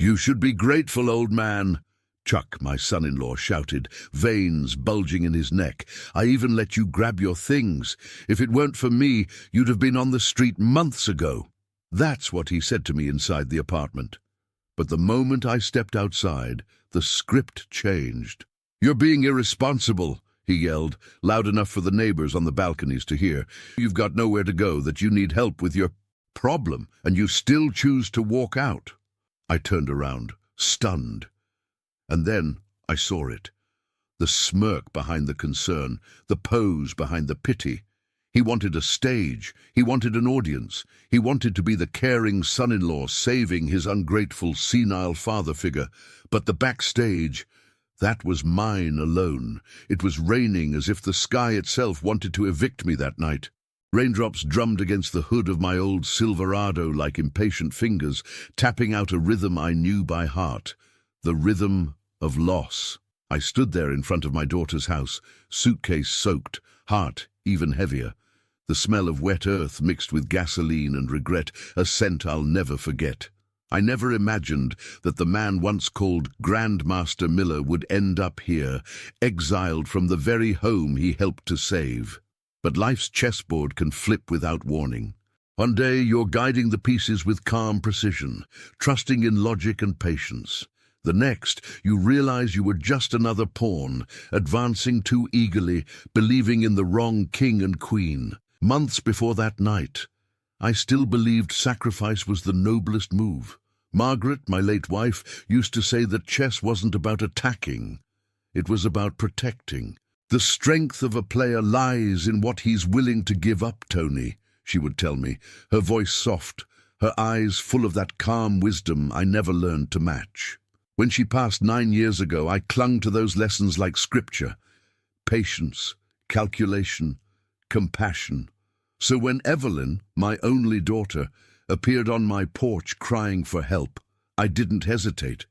"You should be grateful, old man," Chuck, my son-in-law, shouted, veins bulging in his neck. "I even let you grab your things. If it weren't for me, you'd have been on the street months ago." That's what he said to me inside the apartment. But the moment I stepped outside, the script changed. "You're being irresponsible," he yelled, loud enough for the neighbors on the balconies to hear. "You've got nowhere to go, that you need help with your problem, and you still choose to walk out." I turned around, stunned. And then I saw it. The smirk behind the concern, the pose behind the pity. He wanted a stage. He wanted an audience. He wanted to be the caring son-in-law saving his ungrateful, senile father figure. But the backstage, that was mine alone. It was raining as if the sky itself wanted to evict me that night. Raindrops drummed against the hood of my old Silverado like impatient fingers, tapping out a rhythm I knew by heart. The rhythm of loss. I stood there in front of my daughter's house, suitcase soaked, heart even heavier. The smell of wet earth mixed with gasoline and regret, a scent I'll never forget. I never imagined that the man once called Grandmaster Miller would end up here, exiled from the very home he helped to save. But life's chessboard can flip without warning. One day you're guiding the pieces with calm precision, trusting in logic and patience. The next, you realize you were just another pawn, advancing too eagerly, believing in the wrong king and queen. Months before that night, I still believed sacrifice was the noblest move. Margaret, my late wife, used to say that chess wasn't about attacking. It was about protecting. "The strength of a player lies in what he's willing to give up, Tony," she would tell me, her voice soft, her eyes full of that calm wisdom I never learned to match. When she passed 9 years ago, I clung to those lessons like scripture. Patience, calculation, compassion. So when Evelyn, my only daughter, appeared on my porch crying for help, I didn't hesitate.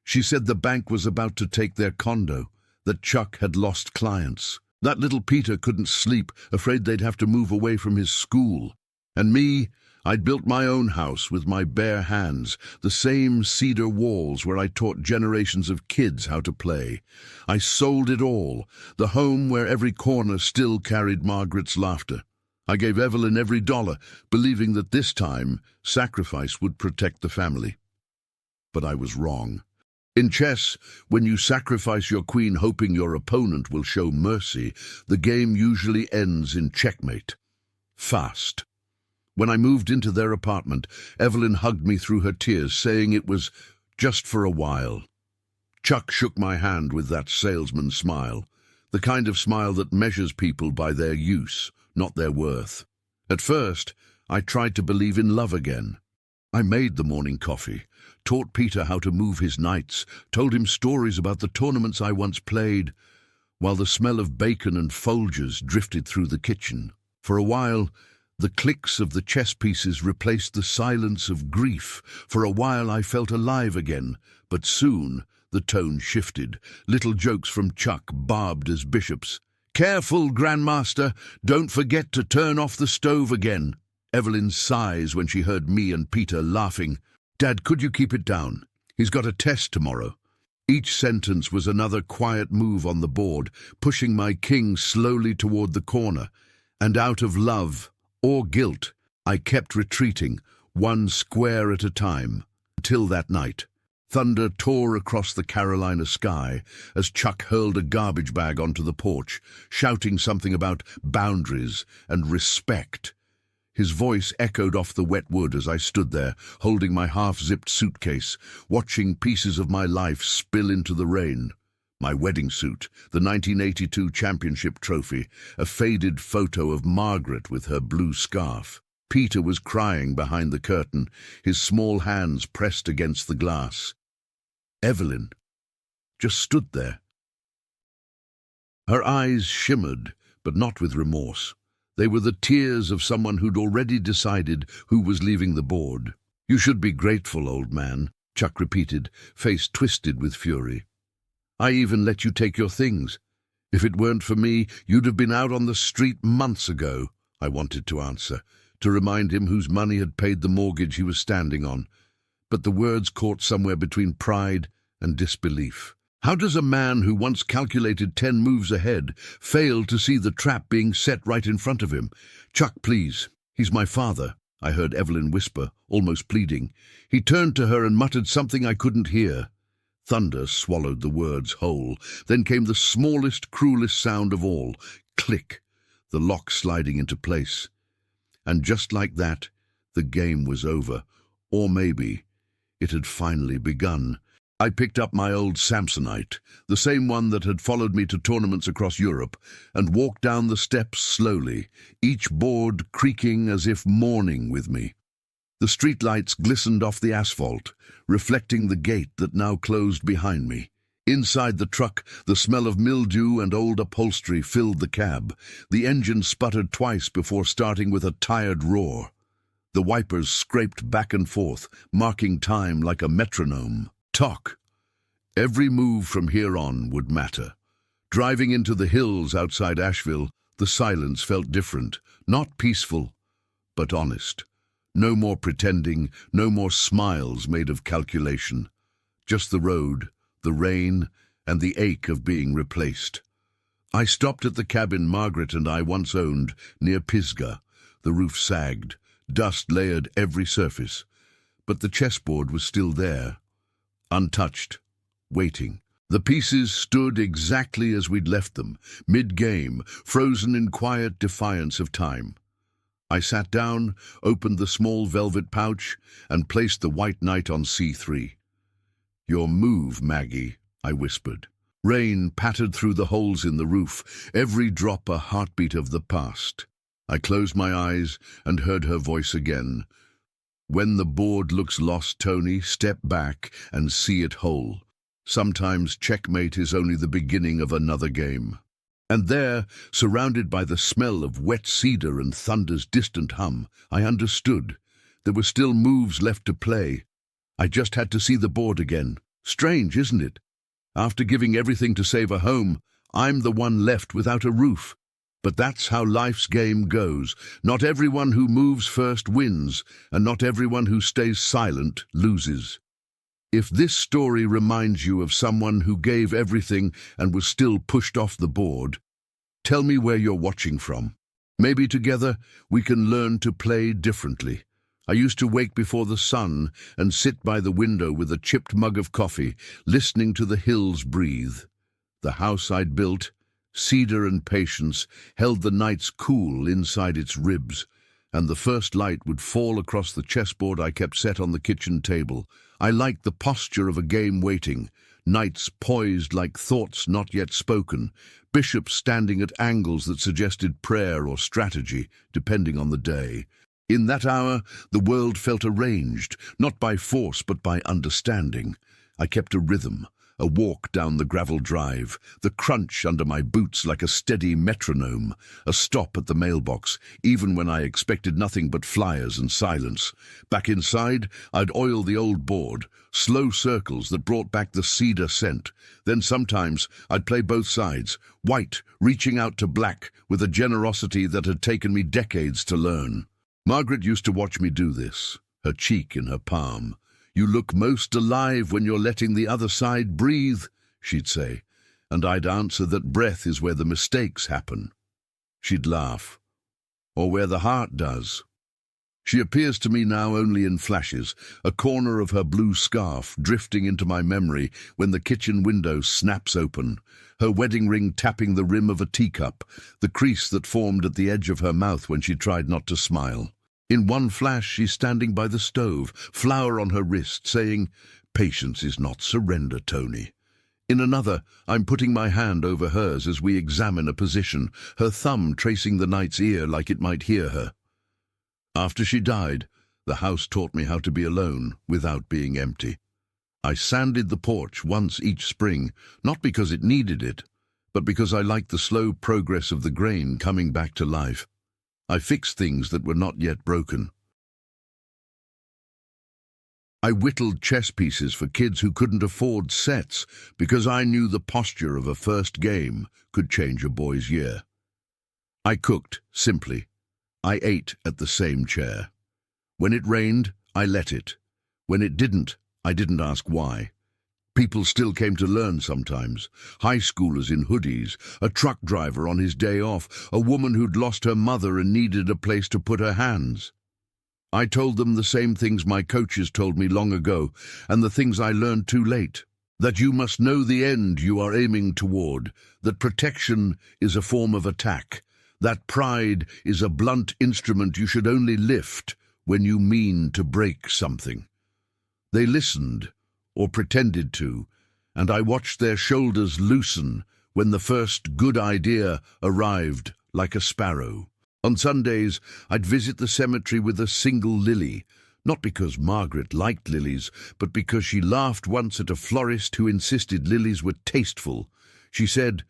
She said the bank was about to take their condo, that Chuck had lost clients. That little Peter couldn't sleep, afraid they'd have to move away from his school. And me, I'd built my own house with my bare hands, the same cedar walls where I taught generations of kids how to play. I sold it all, the home where every corner still carried Margaret's laughter. I gave Evelyn every dollar, believing that this time sacrifice would protect the family. But I was wrong. In chess, when you sacrifice your queen hoping your opponent will show mercy, the game usually ends in checkmate. Fast. When I moved into their apartment, Evelyn hugged me through her tears, saying it was just for a while. Chuck shook my hand with that salesman smile, the kind of smile that measures people by their use, not their worth. At first, I tried to believe in love again. I made the morning coffee, taught Peter how to move his knights, told him stories about the tournaments I once played, while the smell of bacon and Folgers drifted through the kitchen. For a while, the clicks of the chess pieces replaced the silence of grief. For a while I felt alive again, but soon the tone shifted. Little jokes from Chuck barbed as bishops. "Careful, Grandmaster, don't forget to turn off the stove again." Evelyn sighs when she heard me and Peter laughing. "Dad, could you keep it down? He's got a test tomorrow." Each sentence was another quiet move on the board, pushing my king slowly toward the corner. And out of love or guilt, I kept retreating, one square at a time, until that night. Thunder tore across the Carolina sky as Chuck hurled a garbage bag onto the porch, shouting something about boundaries and respect. His voice echoed off the wet wood as I stood there, holding my half-zipped suitcase, watching pieces of my life spill into the rain. My wedding suit, the 1982 championship trophy, a faded photo of Margaret with her blue scarf. Peter was crying behind the curtain, his small hands pressed against the glass. Evelyn just stood there. Her eyes shimmered, but not with remorse. They were the tears of someone who'd already decided who was leaving the board. "You should be grateful, old man," Chuck repeated, face twisted with fury. "I even let you take your things. If it weren't for me, you'd have been out on the street months ago," I wanted to answer, to remind him whose money had paid the mortgage he was standing on. but the words caught somewhere between pride and disbelief. How does a man who once calculated 10 moves ahead fail to see the trap being set right in front of him? "Chuck, please. He's my father," I heard Evelyn whisper, almost pleading. He turned to her and muttered something I couldn't hear. Thunder swallowed the words whole. Then came the smallest, cruelest sound of all. Click, the lock sliding into place. And just like that, the game was over. Or maybe it had finally begun. I picked up my old Samsonite, the same one that had followed me to tournaments across Europe, and walked down the steps slowly, each board creaking as if mourning with me. The streetlights glistened off the asphalt, reflecting the gate that now closed behind me. Inside the truck, the smell of mildew and old upholstery filled the cab. The engine sputtered twice before starting with a tired roar. The wipers scraped back and forth, marking time like a metronome. Talk. Every move from here on would matter. Driving into the hills outside Asheville, the silence felt different, not peaceful, but honest. No more pretending, no more smiles made of calculation. Just the road, the rain, and the ache of being replaced. I stopped at the cabin Margaret and I once owned, near Pisgah. The roof sagged, dust layered every surface, but the chessboard was still there, untouched, waiting. The pieces stood exactly as we'd left them, mid-game, frozen in quiet defiance of time. I sat down, opened the small velvet pouch, and placed the white knight on c3. "Your move, Maggie," I whispered. Rain pattered through the holes in the roof, every drop a heartbeat of the past. I closed my eyes and heard her voice again. "When the board looks lost, Tony, step back and see it whole. Sometimes checkmate is only the beginning of another game." And there, surrounded by the smell of wet cedar and thunder's distant hum, I understood. There were still moves left to play. I just had to see the board again. Strange, isn't it? After giving everything to save a home, I'm the one left without a roof. But that's how life's game goes. Not everyone who moves first wins, and not everyone who stays silent loses. If this story reminds you of someone who gave everything and was still pushed off the board, tell me where you're watching from. Maybe together we can learn to play differently. I used to wake before the sun and sit by the window with a chipped mug of coffee, listening to the hills breathe. The house I'd built, cedar and patience, held the nights cool inside its ribs, and the first light would fall across the chessboard I kept set on the kitchen table. I liked the posture of a game waiting, knights poised like thoughts not yet spoken, bishops standing at angles that suggested prayer or strategy, depending on the day. In that hour, the world felt arranged, not by force but by understanding. I kept a rhythm, a walk down the gravel drive, the crunch under my boots like a steady metronome, a stop at the mailbox, even when I expected nothing but flyers and silence. Back inside, I'd oil the old board, slow circles that brought back the cedar scent. Then sometimes I'd play both sides, white reaching out to black with a generosity that had taken me decades to learn. Margaret used to watch me do this, her cheek in her palm. "You look most alive when you're letting the other side breathe," she'd say, and I'd answer that breath is where the mistakes happen. She'd laugh. "Or where the heart does." She appears to me now only in flashes, a corner of her blue scarf drifting into my memory when the kitchen window snaps open, her wedding ring tapping the rim of a teacup, the crease that formed at the edge of her mouth when she tried not to smile. In one flash, she's standing by the stove, flower on her wrist, saying, "Patience is not surrender, Tony." In another, I'm putting my hand over hers as we examine a position, her thumb tracing the knight's ear like it might hear her. After she died, the house taught me how to be alone without being empty. I sanded the porch once each spring, not because it needed it, but because I liked the slow progress of the grain coming back to life. I fixed things that were not yet broken. I whittled chess pieces for kids who couldn't afford sets because I knew the posture of a first game could change a boy's year. I cooked, simply. I ate at the same chair. When it rained, I let it. When it didn't, I didn't ask why. People still came to learn sometimes. High schoolers in hoodies, a truck driver on his day off, a woman who'd lost her mother and needed a place to put her hands. I told them the same things my coaches told me long ago, and the things I learned too late. That you must know the end you are aiming toward, that protection is a form of attack, that pride is a blunt instrument you should only lift when you mean to break something. They listened, or pretended to, and I watched their shoulders loosen when the first good idea arrived like a sparrow. On Sundays, I'd visit the cemetery with a single lily, not because Margaret liked lilies, but because she laughed once at a florist who insisted lilies were tasteful. She said,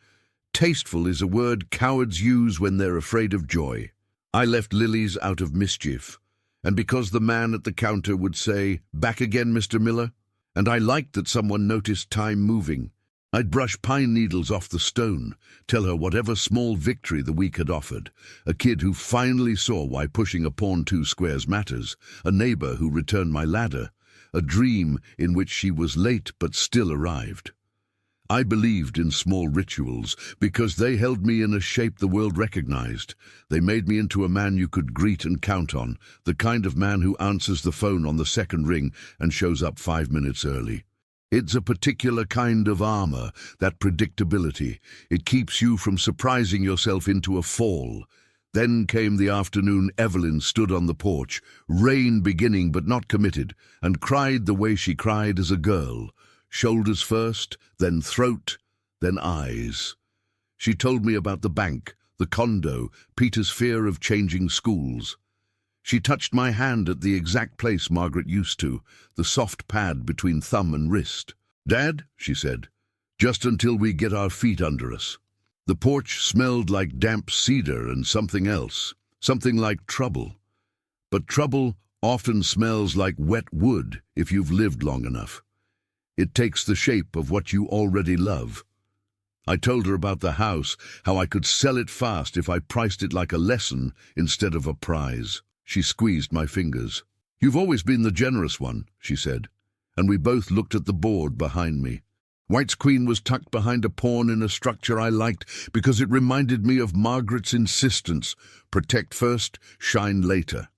"Tasteful is a word cowards use when they're afraid of joy." I left lilies out of mischief, and because the man at the counter would say, "Back again, Mr. Miller?" And I liked that someone noticed time moving. I'd brush pine needles off the stone, tell her whatever small victory the week had offered. A kid who finally saw why pushing a pawn 2 squares matters, a neighbor who returned my ladder, a dream in which she was late but still arrived. I believed in small rituals because they held me in a shape the world recognized. They made me into a man you could greet and count on, the kind of man who answers the phone on the second ring and shows up 5 minutes early. It's a particular kind of armor, that predictability. It keeps you from surprising yourself into a fall. Then came the afternoon Evelyn stood on the porch, rain beginning but not committed, and cried the way she cried as a girl. Shoulders first, then throat, then eyes. She told me about the bank, the condo, Peter's fear of changing schools. She touched my hand at the exact place Margaret used to, the soft pad between thumb and wrist. "Dad," she said, "just until we get our feet under us." The porch smelled like damp cedar and something else, something like trouble. But trouble often smells like wet wood if you've lived long enough. It takes the shape of what you already love. I told her about the house, how I could sell it fast if I priced it like a lesson instead of a prize. She squeezed my fingers. "You've always been the generous one," she said, and we both looked at the board behind me. White's Queen was tucked behind a pawn in a structure I liked because it reminded me of Margaret's insistence, protect first, shine later.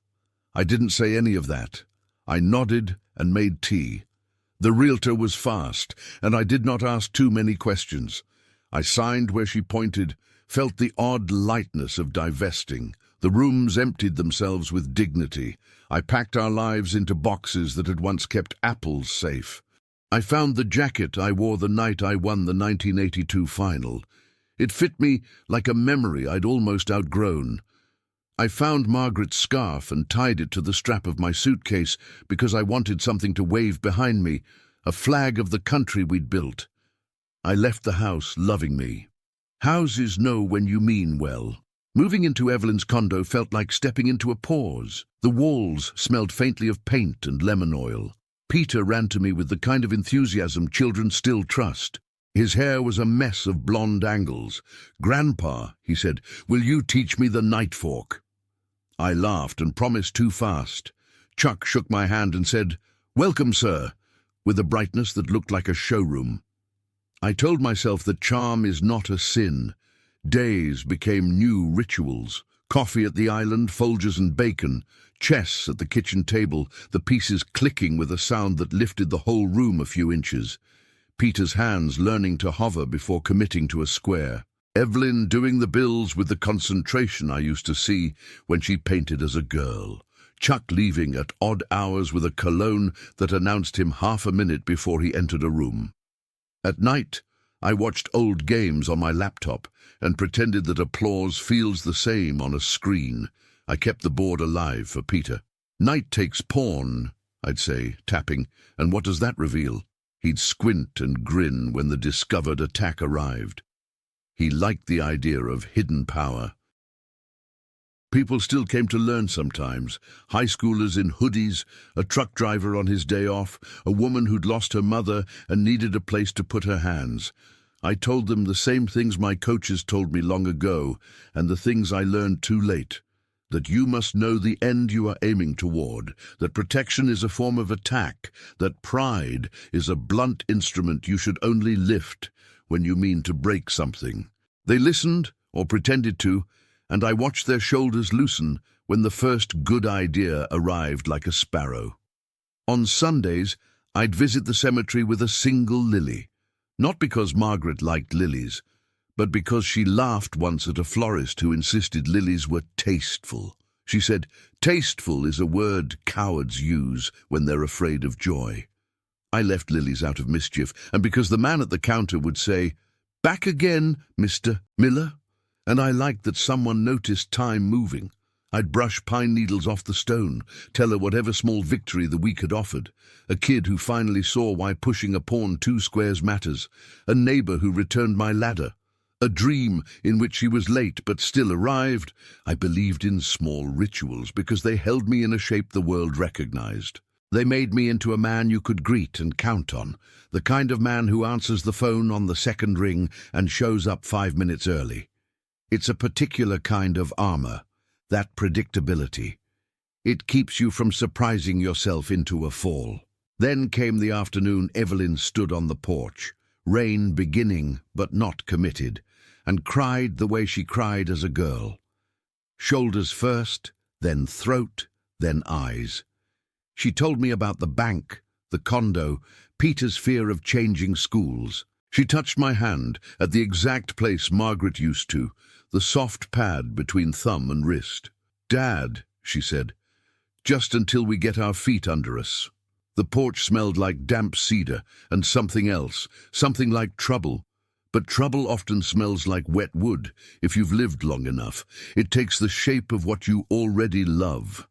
I didn't say any of that. I nodded and made tea. The realtor was fast, and I did not ask too many questions. I signed where she pointed, felt the odd lightness of divesting. The rooms emptied themselves with dignity. I packed our lives into boxes that had once kept apples safe. I found the jacket I wore the night I won the 1982 final. It fit me like a memory I'd almost outgrown. I found Margaret's scarf and tied it to the strap of my suitcase because I wanted something to wave behind me, a flag of the country we'd built. I left the house loving me. Houses know when you mean well. Moving into Evelyn's condo felt like stepping into a pause. The walls smelled faintly of paint and lemon oil. Peter ran to me with the kind of enthusiasm children still trust. His hair was a mess of blonde angles. "Grandpa," he said, "will you teach me the knife fork?" I laughed and promised too fast. Chuck shook my hand and said, "Welcome, sir," with a brightness that looked like a showroom. I told myself that charm is not a sin. Days became new rituals. Coffee at the island, Folgers and bacon, chess at the kitchen table, the pieces clicking with a sound that lifted the whole room a few inches. Peter's hands learning to hover before committing to a square. Evelyn doing the bills with the concentration I used to see when she painted as a girl. Chuck leaving at odd hours with a cologne that announced him half a minute before he entered a room. At night, I watched old games on my laptop and pretended that applause feels the same on a screen. I kept the board alive for Peter. "Knight takes pawn," I'd say, tapping, "and what does that reveal?" He'd squint and grin when the discovered attack arrived. He liked the idea of hidden power. People still came to learn sometimes. High schoolers in hoodies, a truck driver on his day off, a woman who'd lost her mother and needed a place to put her hands. I told them the same things my coaches told me long ago, and the things I learned too late. that you must know the end you are aiming toward, that protection is a form of attack, that pride is a blunt instrument you should only lift when you mean to break something. They listened, or pretended to, and I watched their shoulders loosen when the first good idea arrived like a sparrow. On Sundays, I'd visit the cemetery with a single lily, not because Margaret liked lilies, but because she laughed once at a florist who insisted lilies were tasteful. She said, "Tasteful is a word cowards use when they're afraid of joy." I left lilies out of mischief, and because the man at the counter would say, "Back again, Mr. Miller," and I liked that someone noticed time moving. I'd brush pine needles off the stone, tell her whatever small victory the week had offered. A kid who finally saw why pushing a pawn 2 squares matters. A neighbor who returned my ladder. A dream in which she was late but still arrived. I believed in small rituals because they held me in a shape the world recognized. They made me into a man you could greet and count on, the kind of man who answers the phone on the second ring and shows up 5 minutes early. It's a particular kind of armor, that predictability. It keeps you from surprising yourself into a fall. Then came the afternoon Evelyn stood on the porch, rain beginning but not committed, and cried the way she cried as a girl. Shoulders first, then throat, then eyes. She told me about the bank, the condo, Peter's fear of changing schools. She touched my hand at the exact place Margaret used to, the soft pad between thumb and wrist. "Dad," she said, "just until we get our feet under us." The porch smelled like damp cedar and something else, something like trouble. But trouble often smells like wet wood if you've lived long enough. It takes the shape of what you already love.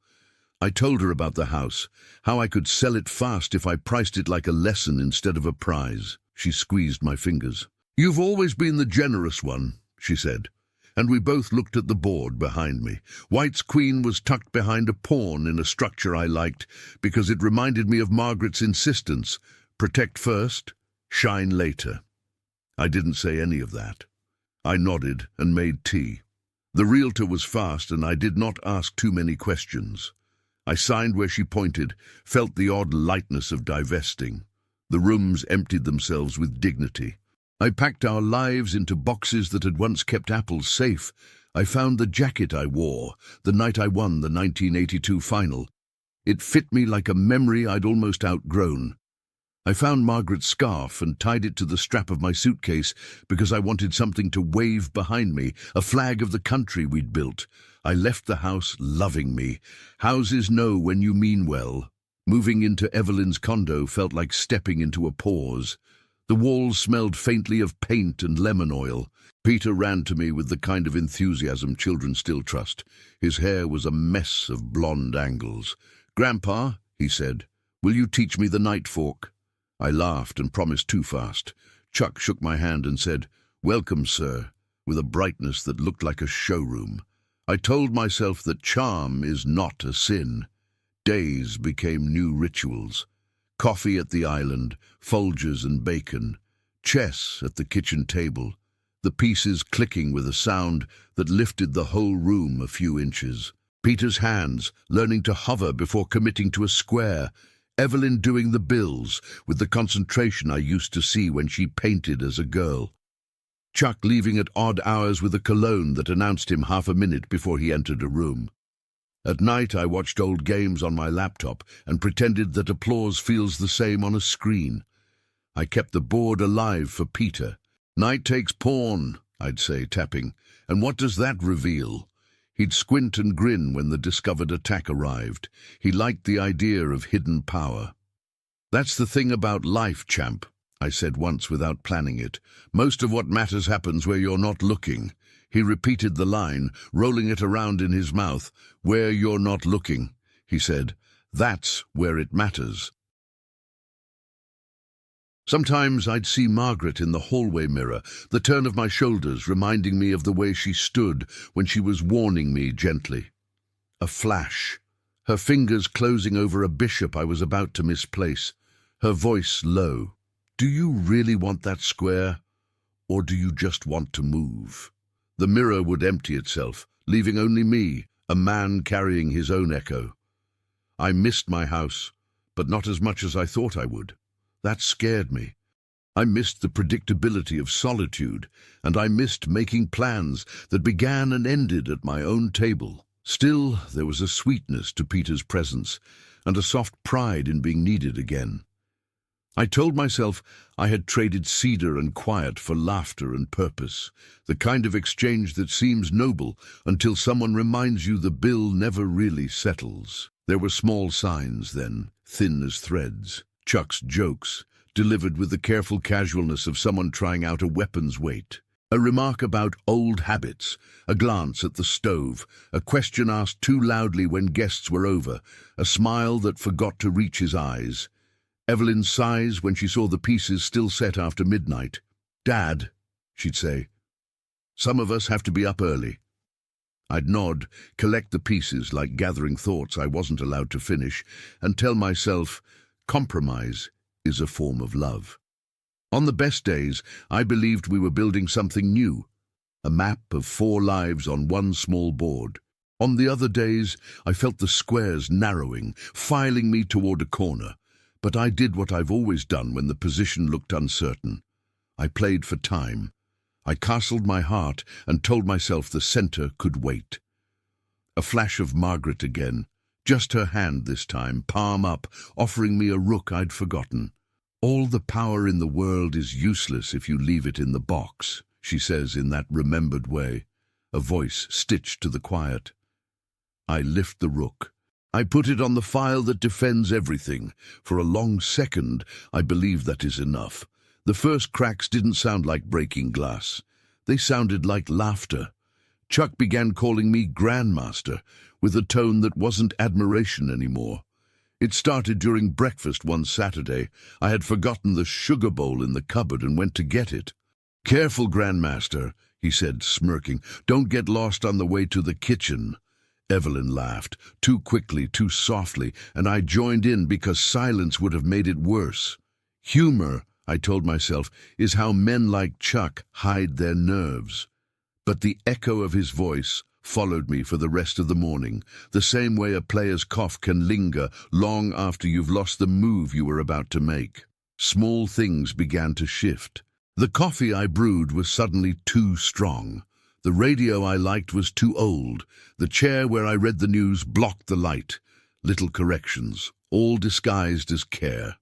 I told her about the house, how I could sell it fast if I priced it like a lesson instead of a prize. She squeezed my fingers. "You've always been the generous one," she said, and we both looked at the board behind me. White's queen was tucked behind a pawn in a structure I liked because it reminded me of Margaret's insistence, protect first, shine later. I didn't say any of that. I nodded and made tea. The realtor was fast and I did not ask too many questions. I signed where she pointed, felt the odd lightness of divesting. The rooms emptied themselves with dignity. I packed our lives into boxes that had once kept apples safe. I found the jacket I wore the night I won the 1982 final. It fit me like a memory I'd almost outgrown. I found Margaret's scarf and tied it to the strap of my suitcase because I wanted something to wave behind me, a flag of the country we'd built. I left the house loving me. Houses know when you mean well. Moving into Evelyn's condo felt like stepping into a pause. The walls smelled faintly of paint and lemon oil. Peter ran to me with the kind of enthusiasm children still trust. His hair was a mess of blonde angles. "Grandpa," he said, "will you teach me the knife fork?" I laughed and promised too fast. Chuck shook my hand and said, "Welcome, sir," with a brightness that looked like a showroom. I told myself that charm is not a sin. Days became new rituals. Coffee at the island, Folgers and bacon, chess at the kitchen table, the pieces clicking with a sound that lifted the whole room a few inches. Peter's hands, learning to hover before committing to a square. Evelyn doing the bills with the concentration I used to see when she painted as a girl. Chuck leaving at odd hours with a cologne that announced him half a minute before he entered a room. At night I watched old games on my laptop and pretended that applause feels the same on a screen. I kept the board alive for Peter. "Night takes pawn," I'd say, tapping. "And what does that reveal?" He'd squint and grin when the discovered attack arrived. He liked the idea of hidden power. "That's the thing about life, champ," I said once without planning it. "Most of what matters happens where you're not looking." He repeated the line, rolling it around in his mouth. "Where you're not looking," he said. "That's where it matters." Sometimes I'd see Margaret in the hallway mirror, the turn of my shoulders reminding me of the way she stood when she was warning me gently. A flash, her fingers closing over a bishop I was about to misplace, her voice low. "Do you really want that square, or do you just want to move?" The mirror would empty itself, leaving only me, a man carrying his own echo. I missed my house, but not as much as I thought I would. That scared me. I missed the predictability of solitude, and I missed making plans that began and ended at my own table. Still, there was a sweetness to Peter's presence, and a soft pride in being needed again. I told myself I had traded cedar and quiet for laughter and purpose, the kind of exchange that seems noble until someone reminds you the bill never really settles. There were small signs then, thin as threads. Chuck's jokes, delivered with the careful casualness of someone trying out a weapon's weight. A remark about old habits, a glance at the stove, a question asked too loudly when guests were over, a smile that forgot to reach his eyes. Evelyn's sighs when she saw the pieces still set after midnight. "Dad," she'd say, "some of us have to be up early." I'd nod, collect the pieces like gathering thoughts I wasn't allowed to finish, and tell myself, compromise is a form of love. On the best days, I believed we were building something new, a map of 4 lives on one small board. On the other days, I felt the squares narrowing, filing me toward a corner. But I did what I've always done when the position looked uncertain. I played for time. I castled my heart and told myself the center could wait. A flash of Margaret again, just her hand this time, palm up, offering me a rook I'd forgotten. "All the power in the world is useless if you leave it in the box," she says in that remembered way, a voice stitched to the quiet. I lift the rook. I put it on the file that defends everything. For a long second, I believe that is enough. The first cracks didn't sound like breaking glass. They sounded like laughter. Chuck began calling me Grandmaster, with a tone that wasn't admiration anymore. It started during breakfast one Saturday. I had forgotten the sugar bowl in the cupboard and went to get it. "Careful, Grandmaster," he said, smirking. "Don't get lost on the way to the kitchen." Evelyn laughed, too quickly, too softly, and I joined in because silence would have made it worse. Humor, I told myself, is how men like Chuck hide their nerves. But the echo of his voice followed me for the rest of the morning, the same way a player's cough can linger long after you've lost the move you were about to make. Small things began to shift. The coffee I brewed was suddenly too strong. The radio I liked was too old. The chair where I read the news blocked the light. Little corrections, all disguised as care.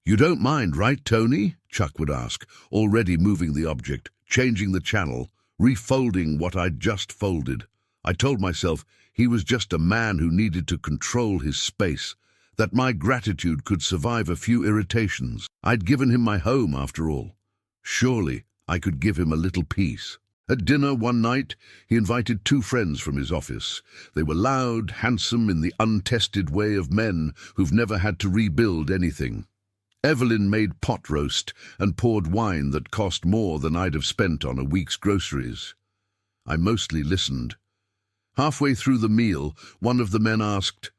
"You don't mind, right, Tony?" Chuck would ask, already moving the object, changing the channel, refolding what I'd just folded. I told myself he was just a man who needed to control his space, that my gratitude could survive a few irritations. I'd given him my home, after all. Surely I could give him a little peace. At dinner one night, he invited 2 friends from his office. They were loud, handsome, in the untested way of men who've never had to rebuild anything. Evelyn made pot roast and poured wine that cost more than I'd have spent on a week's groceries. I mostly listened. Halfway through the meal, one of the men asked,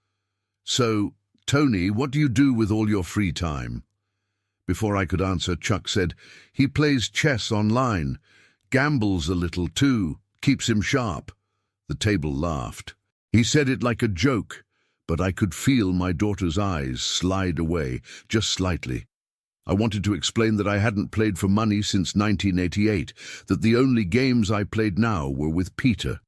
"So, Tony, what do you do with all your free time?" Before I could answer, Chuck said, "He plays chess online. Gambles a little too, keeps him sharp." The table laughed. He said it like a joke, but I could feel my daughter's eyes slide away, just slightly. I wanted to explain that I hadn't played for money since 1988, that the only games I played now were with Peter.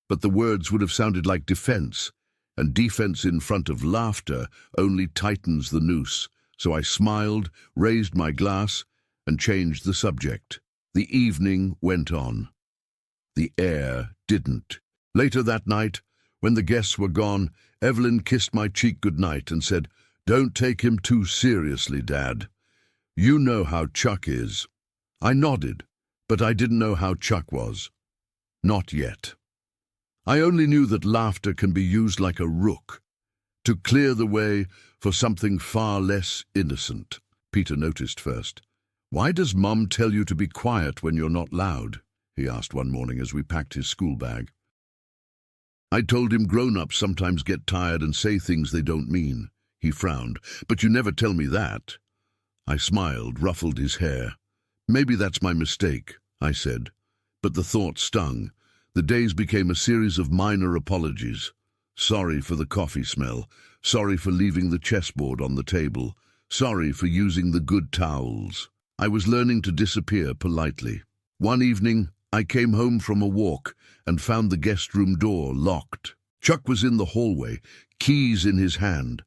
But the words would have sounded like defense, and defense in front of laughter only tightens the noose. So I smiled, raised my glass, and changed the subject. The evening went on. The air didn't. Later that night, when the guests were gone, Evelyn kissed my cheek goodnight and said, "Don't take him too seriously, Dad. You know how Chuck is." I nodded, but I didn't know how Chuck was. Not yet. I only knew that laughter can be used like a rook, to clear the way for something far less innocent. Peter noticed first. "Why does Mum tell you to be quiet when you're not loud?" he asked one morning as we packed his school bag. I told him grown-ups sometimes get tired and say things they don't mean. He frowned. "But you never tell me that." I smiled, ruffled his hair. "Maybe that's my mistake," I said. But the thought stung. The days became a series of minor apologies. Sorry for the coffee smell. Sorry for leaving the chessboard on the table. Sorry for using the good towels. I was learning to disappear politely. One evening, I came home from a walk and found the guest room door locked. Chuck was in the hallway, keys in his hand.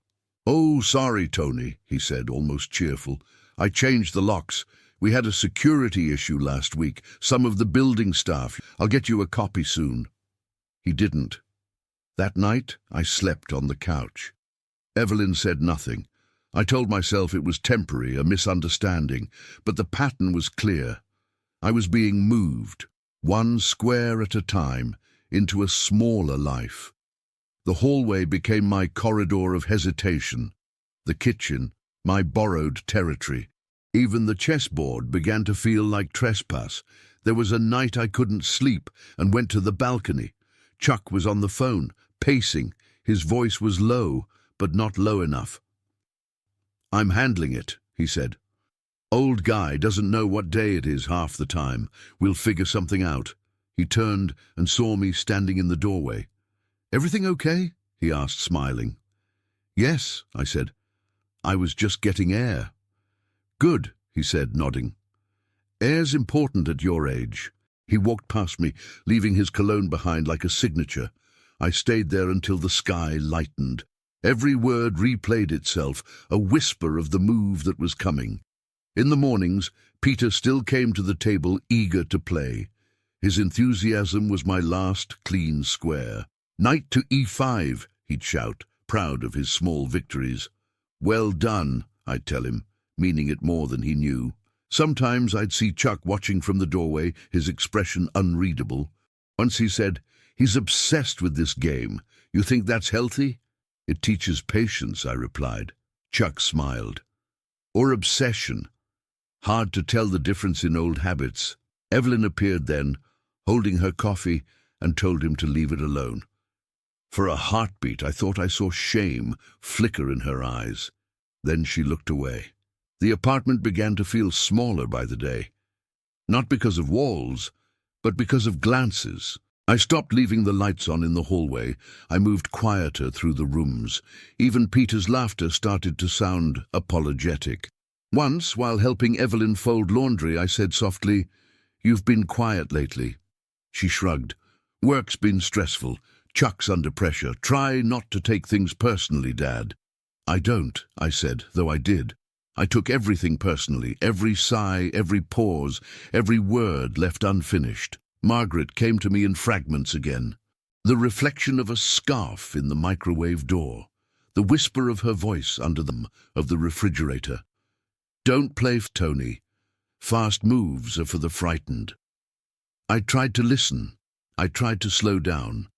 "Oh, sorry, Tony," he said, almost cheerful. "I changed the locks. We had a security issue last week. Some of the building staff. I'll get you a copy soon." He didn't. That night, I slept on the couch. Evelyn said nothing. I told myself it was temporary, a misunderstanding, but the pattern was clear. I was being moved, one square at a time, into a smaller life. The hallway became my corridor of hesitation. The kitchen, my borrowed territory. Even the chessboard began to feel like trespass. There was a night I couldn't sleep and went to the balcony. Chuck was on the phone, pacing. His voice was low, but not low enough. "I'm handling it," he said. "Old guy doesn't know what day it is half the time. We'll figure something out." He turned and saw me standing in the doorway. "Everything okay?" he asked, smiling. "Yes," I said. "I was just getting air." "Good," he said, nodding. "Air's important at your age." He walked past me, leaving his cologne behind like a signature. I stayed there until the sky lightened. Every word replayed itself, a whisper of the move that was coming. In the mornings, Peter still came to the table eager to play. His enthusiasm was my last clean square. "Knight to e5, he'd shout, proud of his small victories. "Well done," I'd tell him, meaning it more than he knew. Sometimes I'd see Chuck watching from the doorway, his expression unreadable. Once he said, "He's obsessed with this game. You think that's healthy?" "It teaches patience," I replied. Chuck smiled. "Or obsession. Hard to tell the difference in old habits." Evelyn appeared then, holding her coffee, and told him to leave it alone. For a heartbeat, I thought I saw shame flicker in her eyes. Then she looked away. The apartment began to feel smaller by the day. Not because of walls, but because of glances. I stopped leaving the lights on in the hallway. I moved quieter through the rooms. Even Peter's laughter started to sound apologetic. Once, while helping Evelyn fold laundry, I said softly, "You've been quiet lately." She shrugged. "Work's been stressful. Chuck's under pressure. Try not to take things personally, Dad." "I don't," I said, though I did. I took everything personally, every sigh, every pause, every word left unfinished. Margaret came to me in fragments again. The reflection of a scarf in the microwave door. The whisper of her voice under them of the refrigerator. "Don't play, Tony. Fast moves are for the frightened." I tried to listen. I tried to slow down.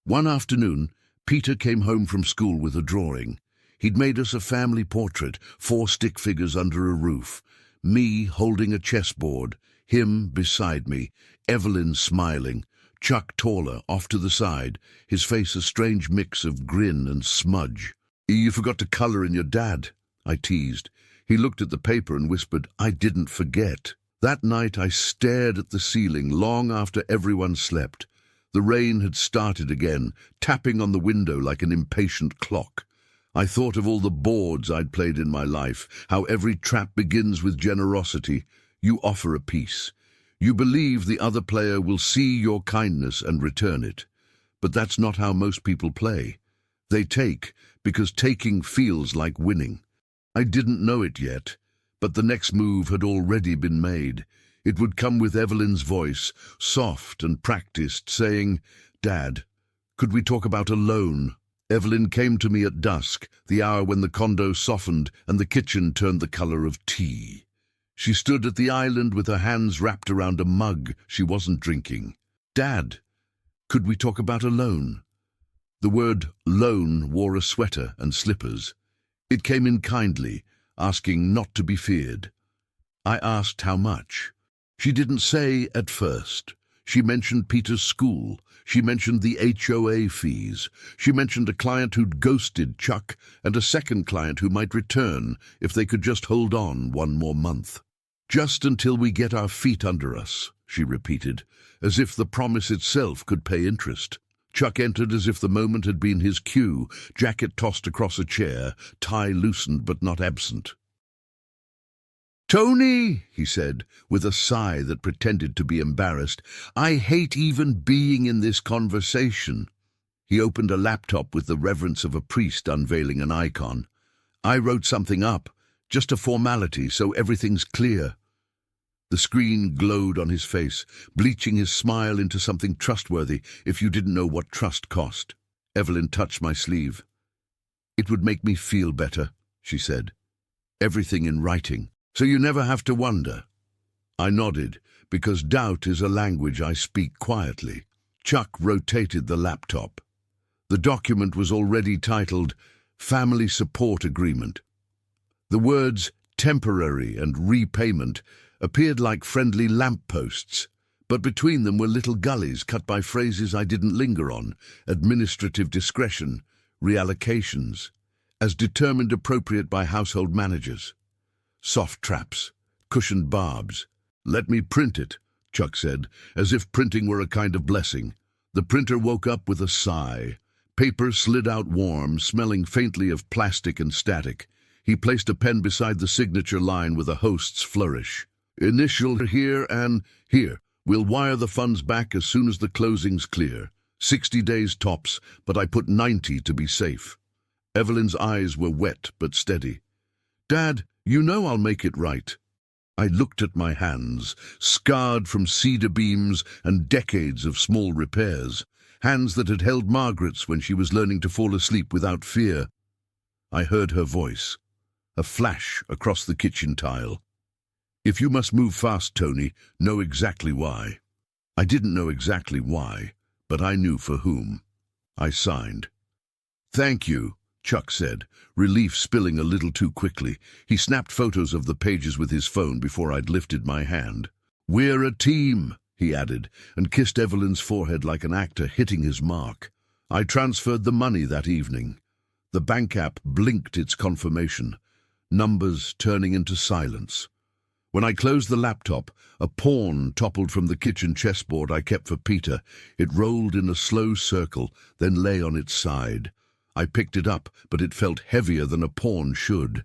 One afternoon, Peter came home from school with a drawing. He'd made us a family portrait, 4 stick figures under a roof. Me holding a chessboard, him beside me, Evelyn smiling, Chuck taller, off to the side, his face a strange mix of grin and smudge. "You forgot to color in your dad," I teased. He looked at the paper and whispered, "I didn't forget." That night I stared at the ceiling long after everyone slept. The rain had started again, tapping on the window like an impatient clock. I thought of all the boards I'd played in my life, how every trap begins with generosity. You offer a piece. You believe the other player will see your kindness and return it. But that's not how most people play. They take, because taking feels like winning. I didn't know it yet, but the next move had already been made. It would come with Evelyn's voice, soft and practiced, saying, "Dad, could we talk about a loan?" Evelyn came to me at dusk, the hour when the condo softened and the kitchen turned the color of tea. She stood at the island with her hands wrapped around a mug she wasn't drinking. "Dad, could we talk about a loan?" The word loan wore a sweater and slippers. It came in kindly, asking not to be feared. I asked how much. She didn't say at first. She mentioned Peter's school. She mentioned the HOA fees. She mentioned a client who'd ghosted Chuck and a second client who might return if they could just hold on one more month. "Just until we get our feet under us," she repeated, as if the promise itself could pay interest. Chuck entered as if the moment had been his cue, jacket tossed across a chair, tie loosened but not absent. "Tony," he said, with a sigh that pretended to be embarrassed, "I hate even being in this conversation." He opened a laptop with the reverence of a priest unveiling an icon. "I wrote something up, just a formality, so everything's clear." The screen glowed on his face, bleaching his smile into something trustworthy if you didn't know what trust cost. Evelyn touched my sleeve. "It would make me feel better," she said. "Everything in writing, so you never have to wonder." I nodded, because doubt is a language I speak quietly. Chuck rotated the laptop. The document was already titled Family Support Agreement. The words temporary and repayment appeared like friendly lampposts, but between them were little gullies cut by phrases I didn't linger on: administrative discretion, reallocations, as determined appropriate by household managers. Soft traps, cushioned barbs. "Let me print it," Chuck said, as if printing were a kind of blessing. The printer woke up with a sigh. Paper slid out warm, smelling faintly of plastic and static. He placed a pen beside the signature line with a host's flourish. "Initial here and here. We'll wire the funds back as soon as the closing's clear. 60 days tops, but I put 90 to be safe." Evelyn's eyes were wet but steady. "Dad, you know I'll make it right." I looked at my hands, scarred from cedar beams and decades of small repairs. Hands that had held Margaret's when she was learning to fall asleep without fear. I heard her voice, a flash across the kitchen tile. "If you must move fast, Tony, know exactly why." I didn't know exactly why, but I knew for whom. I signed. "Thank you," Chuck said, relief spilling a little too quickly. He snapped photos of the pages with his phone before I'd lifted my hand. "We're a team," he added, and kissed Evelyn's forehead like an actor hitting his mark. I transferred the money that evening. The bank app blinked its confirmation, numbers turning into silence. When I closed the laptop, a pawn toppled from the kitchen chessboard I kept for Peter. It rolled in a slow circle, then lay on its side. I picked it up, but it felt heavier than a pawn should.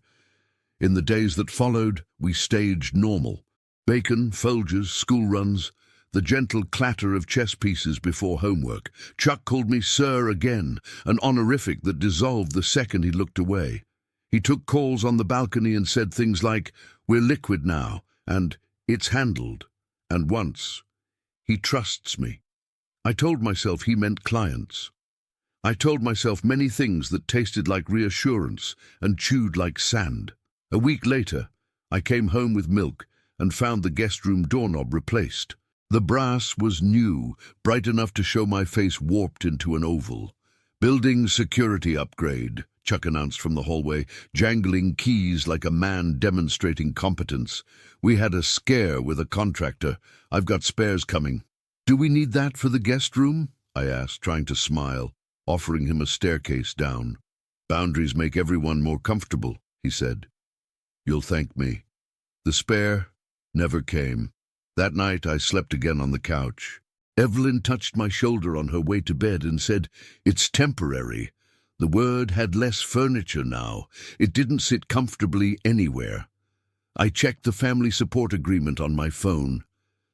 In the days that followed, we staged normal. Bacon, Folgers, school runs, the gentle clatter of chess pieces before homework. Chuck called me Sir again, an honorific that dissolved the second he looked away. He took calls on the balcony and said things like, "We're liquid now," and "It's handled." And once, "He trusts me." I told myself he meant clients. I told myself many things that tasted like reassurance and chewed like sand. A week later, I came home with milk and found the guest room doorknob replaced. The brass was new, bright enough to show my face warped into an oval. "Building security upgrade," Chuck announced from the hallway, jangling keys like a man demonstrating competence. "We had a scare with a contractor. I've got spares coming." "Do we need that for the guest room?" I asked, trying to smile, offering him a staircase down. "Boundaries make everyone more comfortable," he said. "You'll thank me." The spare never came. That night I slept again on the couch. Evelyn touched my shoulder on her way to bed and said, "It's temporary." The word had less furniture now. It didn't sit comfortably anywhere. I checked the family support agreement on my phone.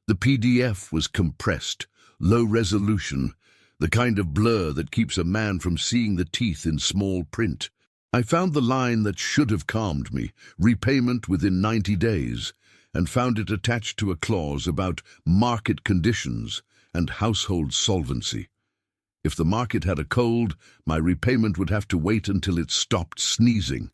The PDF was compressed, low resolution, the kind of blur that keeps a man from seeing the teeth in small print. I found the line that should have calmed me, repayment within 90 days, and found it attached to a clause about market conditions and household solvency. If the market had a cold, my repayment would have to wait until it stopped sneezing.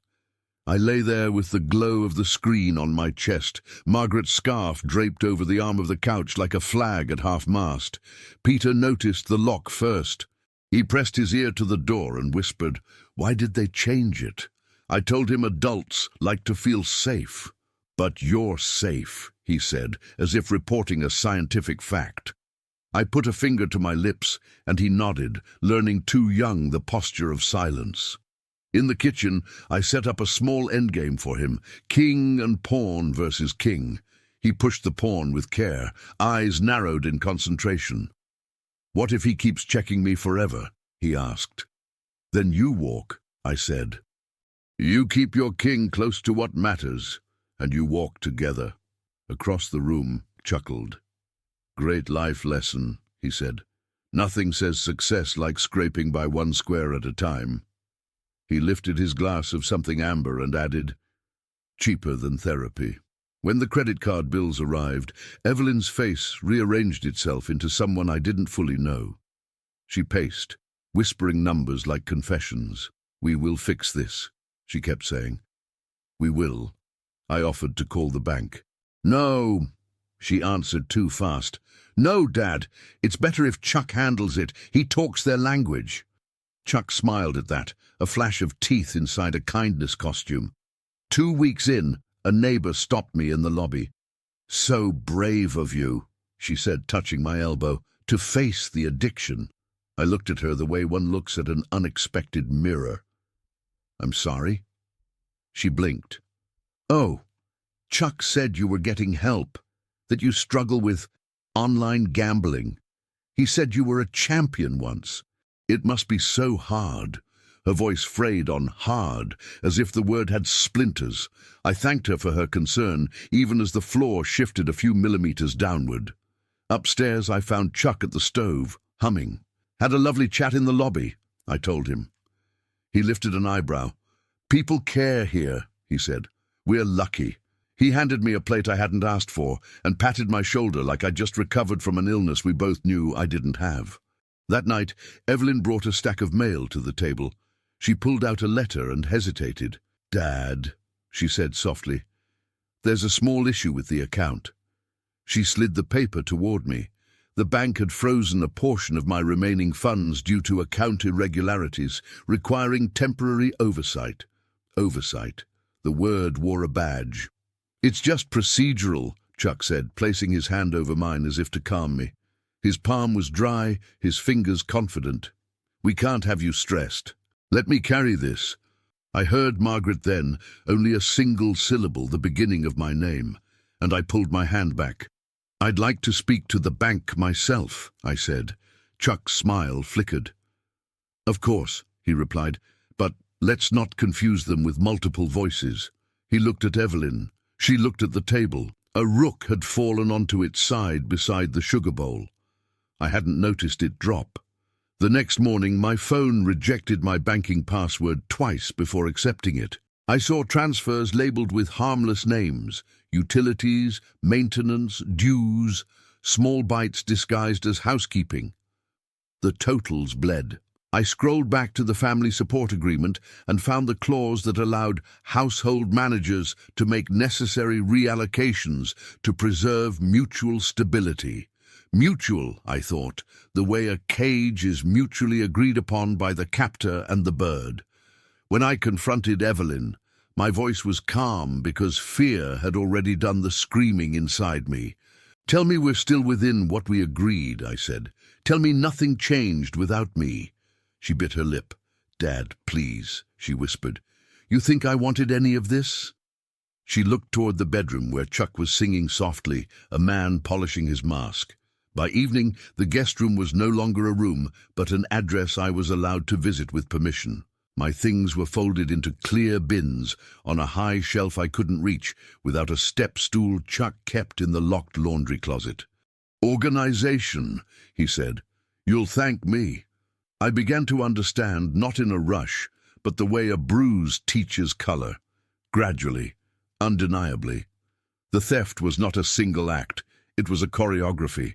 I lay there with the glow of the screen on my chest, Margaret's scarf draped over the arm of the couch like a flag at half-mast. Peter noticed the lock first. He pressed his ear to the door and whispered, "Why did they change it?" I told him adults like to feel safe. "But you're safe," he said, as if reporting a scientific fact. I put a finger to my lips, and he nodded, learning too young the posture of silence. In the kitchen, I set up a small endgame for him, king and pawn versus king. He pushed the pawn with care, eyes narrowed in concentration. "What if he keeps checking me forever?" he asked. "Then you walk," I said. "You keep your king close to what matters, and you walk together." Across the room, chuckled. "Great life lesson," he said. "Nothing says success like scraping by one square at a time." He lifted his glass of something amber and added, "Cheaper than therapy." When the credit card bills arrived, Evelyn's face rearranged itself into someone I didn't fully know. She paced, whispering numbers like confessions. "We will fix this," she kept saying. "We will." I offered to call the bank. "No," she answered too fast. "No, Dad. It's better if Chuck handles it. He talks their language." Chuck smiled at that, a flash of teeth inside a kindness costume. 2 weeks in, a neighbor stopped me in the lobby. "So brave of you," she said, touching my elbow, "to face the addiction." I looked at her the way one looks at an unexpected mirror. "I'm sorry?" She blinked. "Oh, Chuck said you were getting help, that you struggle with online gambling. He said you were a champion once. It must be so hard." Her voice frayed on hard, as if the word had splinters. I thanked her for her concern, even as the floor shifted a few millimeters downward. Upstairs, I found Chuck at the stove, humming. "Had a lovely chat in the lobby," I told him. He lifted an eyebrow. "People care here," he said. "We're lucky." He handed me a plate I hadn't asked for and patted my shoulder like I'd just recovered from an illness we both knew I didn't have. That night, Evelyn brought a stack of mail to the table. She pulled out a letter and hesitated. "Dad," she said softly, "there's a small issue with the account." She slid the paper toward me. The bank had frozen a portion of my remaining funds due to account irregularities, requiring temporary oversight. Oversight. The word wore a badge. "It's just procedural," Chuck said, placing his hand over mine as if to calm me. His palm was dry, his fingers confident. "We can't have you stressed. Let me carry this." I heard Margaret then, only a single syllable, the beginning of my name, and I pulled my hand back. "I'd like to speak to the bank myself," I said. Chuck's smile flickered. "Of course," he replied, "but let's not confuse them with multiple voices." He looked at Evelyn. She looked at the table. A rook had fallen onto its side beside the sugar bowl. I hadn't noticed it drop. The next morning, my phone rejected my banking password twice before accepting it. I saw transfers labeled with harmless names: utilities, maintenance, dues, small bites disguised as housekeeping. The totals bled. I scrolled back to the family support agreement and found the clause that allowed household managers to make necessary reallocations to preserve mutual stability. Mutual, I thought, the way a cage is mutually agreed upon by the captor and the bird. When I confronted Evelyn, my voice was calm because fear had already done the screaming inside me. "Tell me we're still within what we agreed," I said. "Tell me nothing changed without me." She bit her lip. "Dad, please," she whispered. "You think I wanted any of this?" She looked toward the bedroom where Chuck was singing softly, a man polishing his mask. By evening, the guest room was no longer a room, but an address I was allowed to visit with permission. My things were folded into clear bins on a high shelf I couldn't reach without a step stool Chuck kept in the locked laundry closet. "Organization," he said. "You'll thank me." I began to understand, not in a rush, but the way a bruise teaches color. Gradually, undeniably. The theft was not a single act, it was a choreography.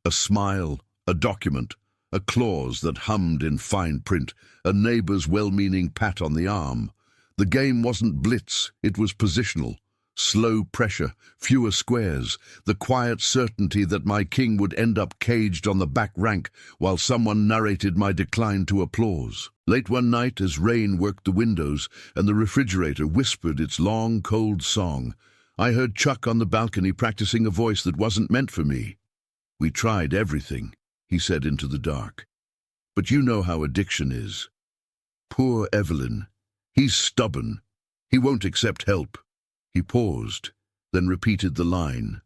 A smile, a document, a clause that hummed in fine print, a neighbor's well-meaning pat on the arm. The game wasn't blitz, it was positional. Slow pressure, fewer squares, the quiet certainty that my king would end up caged on the back rank while someone narrated my decline to applause. Late one night, as rain worked the windows and the refrigerator whispered its long, cold song, I heard Chuck on the balcony practicing a voice that wasn't meant for me. "We tried everything," he said into the dark. "But you know how addiction is. Poor Evelyn. He's stubborn. He won't accept help." He paused, then repeated the line.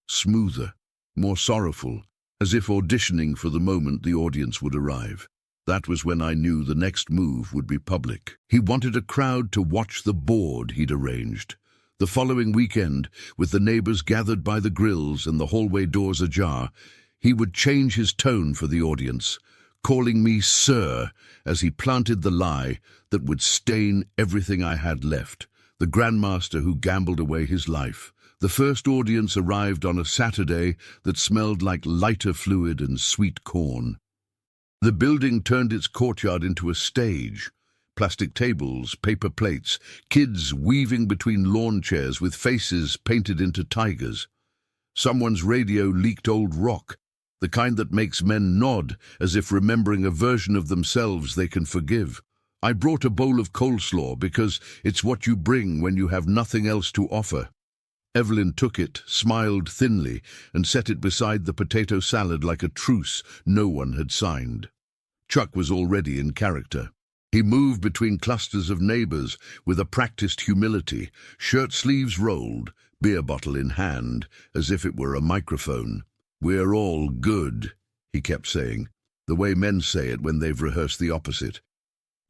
smoother, more sorrowful, as if auditioning for the moment the audience would arrive. That was when I knew the next move would be public. He wanted a crowd to watch the board he'd arranged. The following weekend, with the neighbors gathered by the grills and the hallway doors ajar, he would change his tone for the audience, calling me sir as he planted the lie that would stain everything I had left, the grandmaster who gambled away his life. The first audience arrived on a Saturday that smelled like lighter fluid and sweet corn. The building turned its courtyard into a stage. Plastic tables, paper plates, kids weaving between lawn chairs with faces painted into tigers. Someone's radio leaked old rock, the kind that makes men nod as if remembering a version of themselves they can forgive. I brought a bowl of coleslaw because it's what you bring when you have nothing else to offer. Evelyn took it, smiled thinly, and set it beside the potato salad like a truce no one had signed. Chuck was already in character. He moved between clusters of neighbors with a practiced humility, shirt sleeves rolled, beer bottle in hand, as if it were a microphone. "We're all good," he kept saying, the way men say it when they've rehearsed the opposite.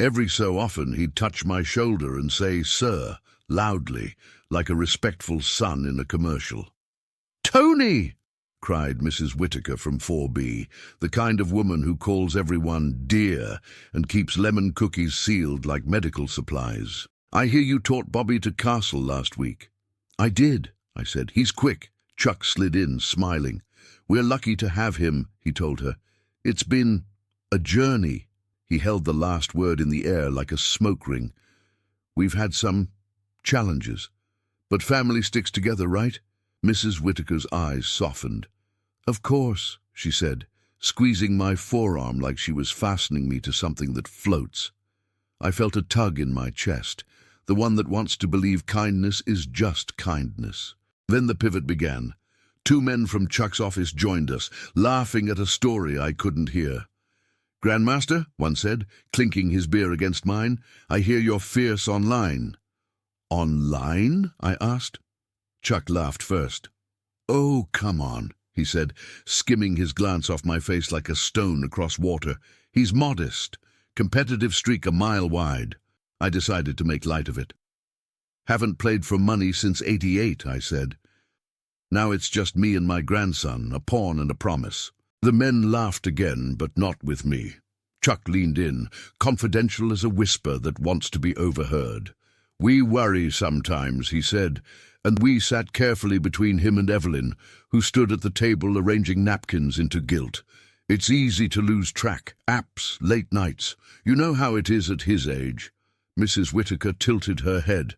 Every so often he'd touch my shoulder and say, "Sir," loudly, like a respectful son in a commercial. "Tony!" cried Mrs. Whitaker from 4B, the kind of woman who calls everyone dear and keeps lemon cookies sealed like medical supplies. "I hear you taught Bobby to castle last week." "I did," I said. "He's quick." Chuck slid in, smiling. "We're lucky to have him," he told her. "It's been a journey." He held the last word in the air like a smoke ring. "We've had some challenges. But family sticks together, right?" Mrs. Whitaker's eyes softened. "Of course," she said, squeezing my forearm like she was fastening me to something that floats. I felt a tug in my chest, the one that wants to believe kindness is just kindness. Then the pivot began. 2 men from Chuck's office joined us, laughing at a story I couldn't hear. "Grandmaster," one said, clinking his beer against mine, "I hear you're fierce online." "Online?" I asked. Chuck laughed first. "Oh, come on," he said, skimming his glance off my face like a stone across water. "He's modest. Competitive streak a mile wide." I decided to make light of it. "Haven't played for money since '88, I said. "Now it's just me and my grandson, a pawn and a promise." The men laughed again, but not with me. Chuck leaned in, confidential as a whisper that wants to be overheard. "We worry sometimes," he said, and we sat carefully between him and Evelyn, who stood at the table arranging napkins into gilt. "It's easy to lose track. Apps, late nights. You know how it is at his age." Mrs. Whitaker tilted her head.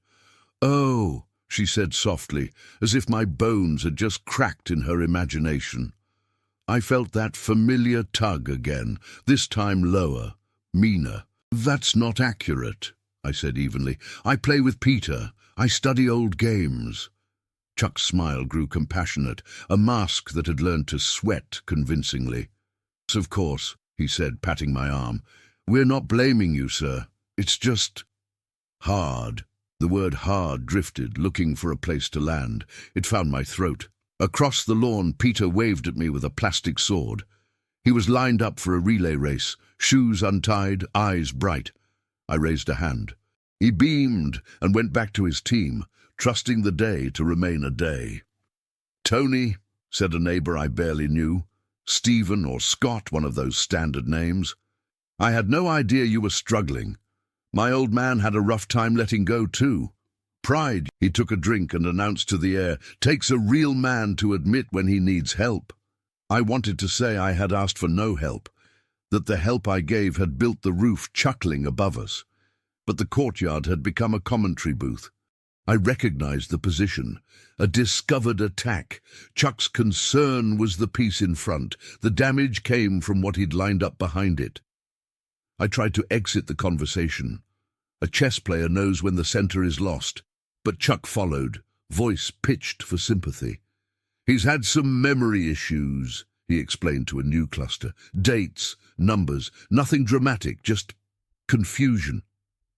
"Oh," she said softly, as if my bones had just cracked in her imagination. I felt that familiar tug again, this time lower, meaner. "That's not accurate," I said evenly. "I play with Peter. I study old games." Chuck's smile grew compassionate, a mask that had learned to sweat convincingly. "Of course," he said, patting my arm. "We're not blaming you, sir. It's just hard." The word hard drifted, looking for a place to land. It found my throat. Across the lawn, Peter waved at me with a plastic sword. He was lined up for a relay race, shoes untied, eyes bright. I raised a hand. He beamed and went back to his team, trusting the day to remain a day. "Tony," said a neighbor I barely knew. Stephen or Scott, one of those standard names. "I had no idea you were struggling. My old man had a rough time letting go too. Pride," he took a drink and announced to the air, "takes a real man to admit when he needs help." I wanted to say I had asked for no help, that the help I gave had built the roof chuckling above us. But the courtyard had become a commentary booth. I recognized the position. A discovered attack. Chuck's concern was the piece in front. The damage came from what he'd lined up behind it. I tried to exit the conversation. A chess player knows when the center is lost. But Chuck followed, voice pitched for sympathy. "He's had some memory issues," he explained to a new cluster. "Dates, numbers, nothing dramatic, just confusion."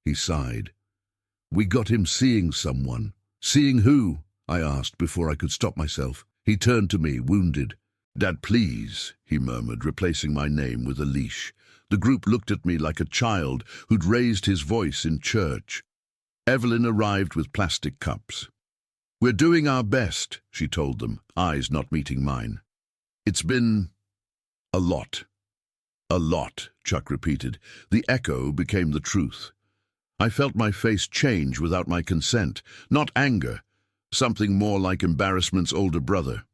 He sighed. "We got him seeing someone." "Seeing who?" I asked before I could stop myself. He turned to me, wounded. "Dad, please," he murmured, replacing my name with a leash. The group looked at me like a child who'd raised his voice in church. Evelyn arrived with plastic cups. "We're doing our best," she told them, eyes not meeting mine. "It's been a lot." "A lot," Chuck repeated. The echo became the truth. I felt my face change without my consent. Not anger, something more like embarrassment's older brother.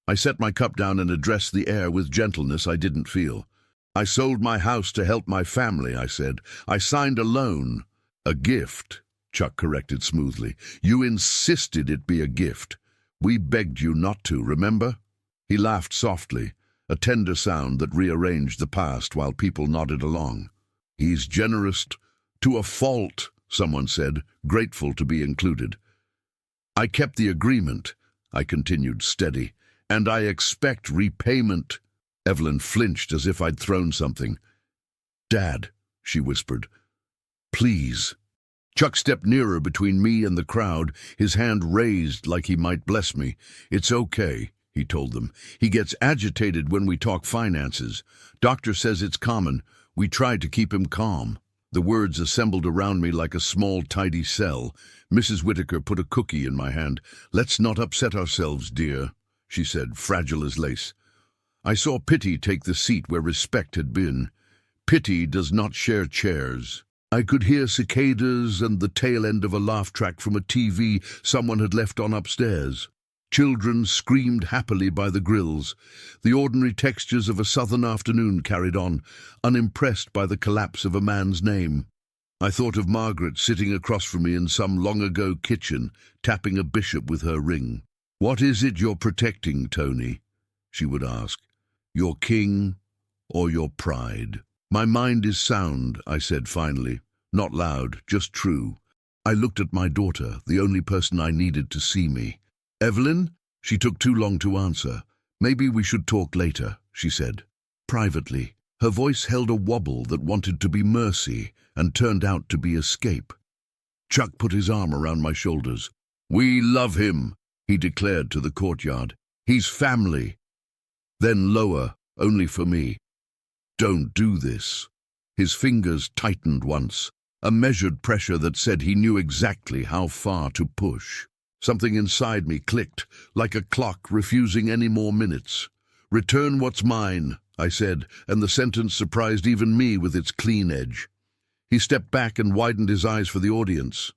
I set my cup down and addressed the air with gentleness I didn't feel. "I sold my house to help my family," I said. "I signed a loan." "A gift," Chuck corrected smoothly. "You insisted it be a gift. We begged you not to, remember?" He laughed softly, a tender sound that rearranged the past while people nodded along. "He's generous to a fault," someone said, grateful to be included. "I kept the agreement," I continued steady, "and I expect repayment." Evelyn flinched as if I'd thrown something. "Dad," she whispered, "please." Chuck stepped nearer between me and the crowd, his hand raised like he might bless me. "It's okay," he told them. "He gets agitated when we talk finances. Doctor says it's common. We tried to keep him calm." The words assembled around me like a small, tidy cell. Mrs. Whitaker put a cookie in my hand. "Let's not upset ourselves, dear," she said, fragile as lace. I saw Pity take the seat where respect had been. Pity does not share chairs. I could hear cicadas and the tail end of a laugh track from a TV someone had left on upstairs. Children screamed happily by the grills. The ordinary textures of a southern afternoon carried on, unimpressed by the collapse of a man's name. I thought of Margaret sitting across from me in some long-ago kitchen, tapping a bishop with her ring. "What is it you're protecting, Tony?" she would ask. "Your king or your pride?" "My mind is sound," I said finally. Not loud, just true. I looked at my daughter, the only person I needed to see me. "Evelyn?" She took too long to answer. "Maybe we should talk later," she said. Privately. Her voice held a wobble that wanted to be mercy and turned out to be escape. Chuck put his arm around my shoulders. "We love him," he declared to the courtyard. "He's family." Then lower, only for me. "Don't do this." His fingers tightened once, a measured pressure that said he knew exactly how far to push. Something inside me clicked, like a clock refusing any more minutes. "Return what's mine," I said, and the sentence surprised even me with its clean edge. He stepped back and widened his eyes for the audience.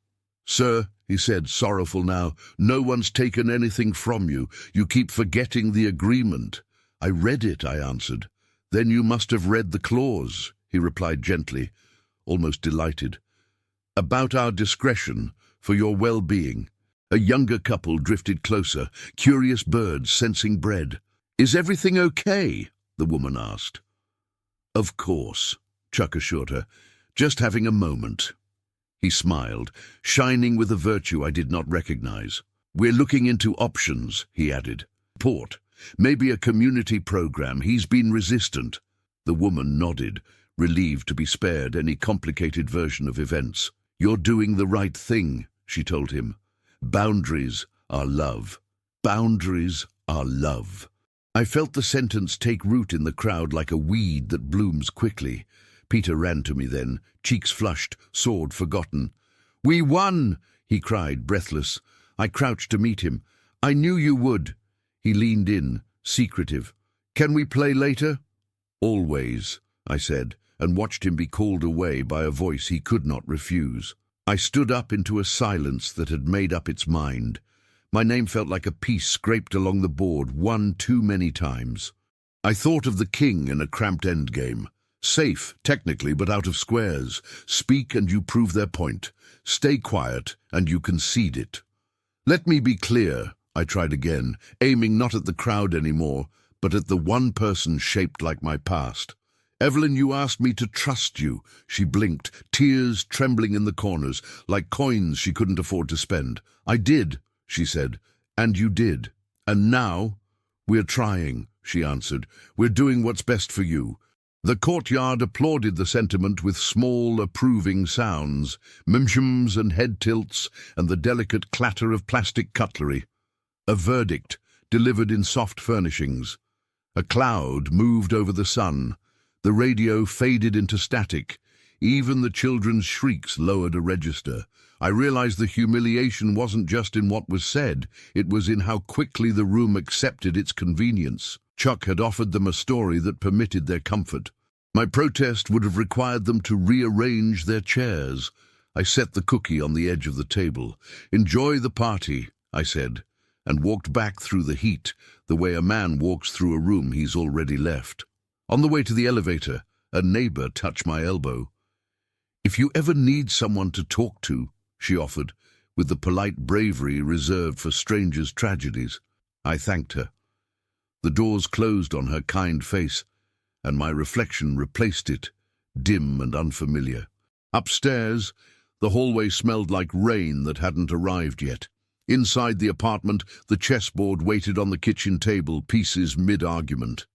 "Sir," he said, sorrowful now, "no one's taken anything from you. You keep forgetting the agreement." "I read it," I answered. "Then you must have read the clause," he replied gently, almost delighted. "About our discretion, for your well-being." A younger couple drifted closer, curious birds sensing bread. "Is everything okay?" the woman asked. "Of course," Chuck assured her. "Just having a moment." He smiled, shining with a virtue I did not recognize. "We're looking into options," he added. "Port. Maybe a community program. He's been resistant." The woman nodded, relieved to be spared any complicated version of events. "You're doing the right thing," she told him. "Boundaries are love. Boundaries are love." I felt the sentence take root in the crowd like a weed that blooms quickly. Peter ran to me then, cheeks flushed, sword forgotten. "We won!" he cried, breathless. I crouched to meet him. "I knew you would." He leaned in, secretive. "Can we play later?" "Always," I said, and watched him be called away by a voice he could not refuse. I stood up into a silence that had made up its mind. My name felt like a piece scraped along the board, one too many times. I thought of the king in a cramped endgame. Safe, technically, but out of squares. Speak and you prove their point. Stay quiet and you concede it. "Let me be clear," I tried again, aiming not at the crowd anymore, but at the one person shaped like my past. "Evelyn, you asked me to trust you." She blinked, tears trembling in the corners, like coins she couldn't afford to spend. "I did," she said, "and you did. And now?" "We're trying," she answered. "We're doing what's best for you." The courtyard applauded the sentiment with small, approving sounds, mimshms and head tilts, and the delicate clatter of plastic cutlery. A verdict, delivered in soft furnishings. A cloud moved over the sun. The radio faded into static. Even the children's shrieks lowered a register. I realized the humiliation wasn't just in what was said, it was in how quickly the room accepted its convenience. Chuck had offered them a story that permitted their comfort. My protest would have required them to rearrange their chairs. I set the cookie on the edge of the table. "Enjoy the party," I said, and walked back through the heat, the way a man walks through a room he's already left. On the way to the elevator, a neighbor touched my elbow. "If you ever need someone to talk to," she offered, with the polite bravery reserved for strangers' tragedies. I thanked her. The doors closed on her kind face, and my reflection replaced it, dim and unfamiliar. Upstairs, the hallway smelled like rain that hadn't arrived yet. Inside the apartment, the chessboard waited on the kitchen table, pieces mid-argument.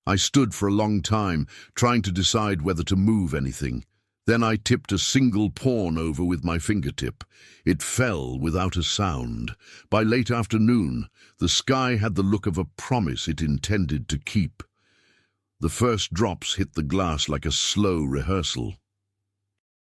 I stood for a long time, trying to decide whether to move anything. Then I tipped a single pawn over with my fingertip. It fell without a sound. By late afternoon, the sky had the look of a promise it intended to keep. The first drops hit the glass like a slow rehearsal.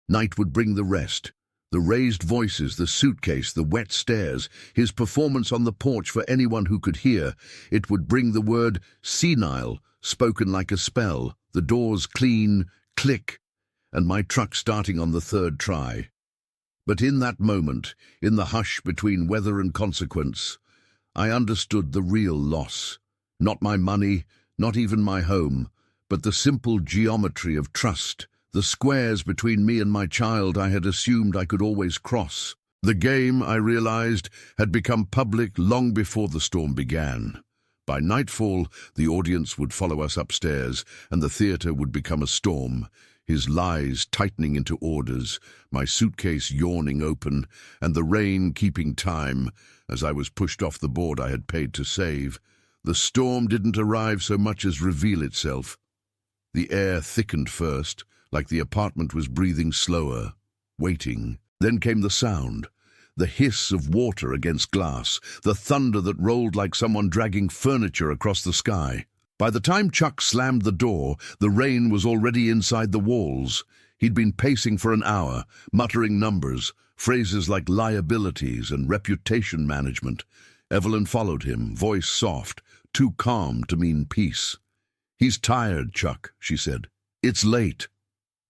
Night would bring the rest. The raised voices, the suitcase, the wet stairs, his performance on the porch for anyone who could hear. It would bring the word senile, spoken like a spell, the doors clean, click, and my truck starting on the third try. But in that moment, in the hush between weather and consequence, I understood the real loss. Not my money, not even my home, but the simple geometry of trust, the squares between me and my child I had assumed I could always cross. The game, I realized, had become public long before the storm began. By nightfall, the audience would follow us upstairs, and the theater would become a storm. His lies tightening into orders, my suitcase yawning open, and the rain keeping time as I was pushed off the board I had paid to save. The storm didn't arrive so much as reveal itself. The air thickened first, like the apartment was breathing slower, waiting. Then came the sound, the hiss of water against glass, the thunder that rolled like someone dragging furniture across the sky. By the time Chuck slammed the door, the rain was already inside the walls. He'd been pacing for an hour, muttering numbers, phrases like liabilities and reputation management. Evelyn followed him, voice soft, too calm to mean peace. "He's tired, Chuck," she said. "It's late."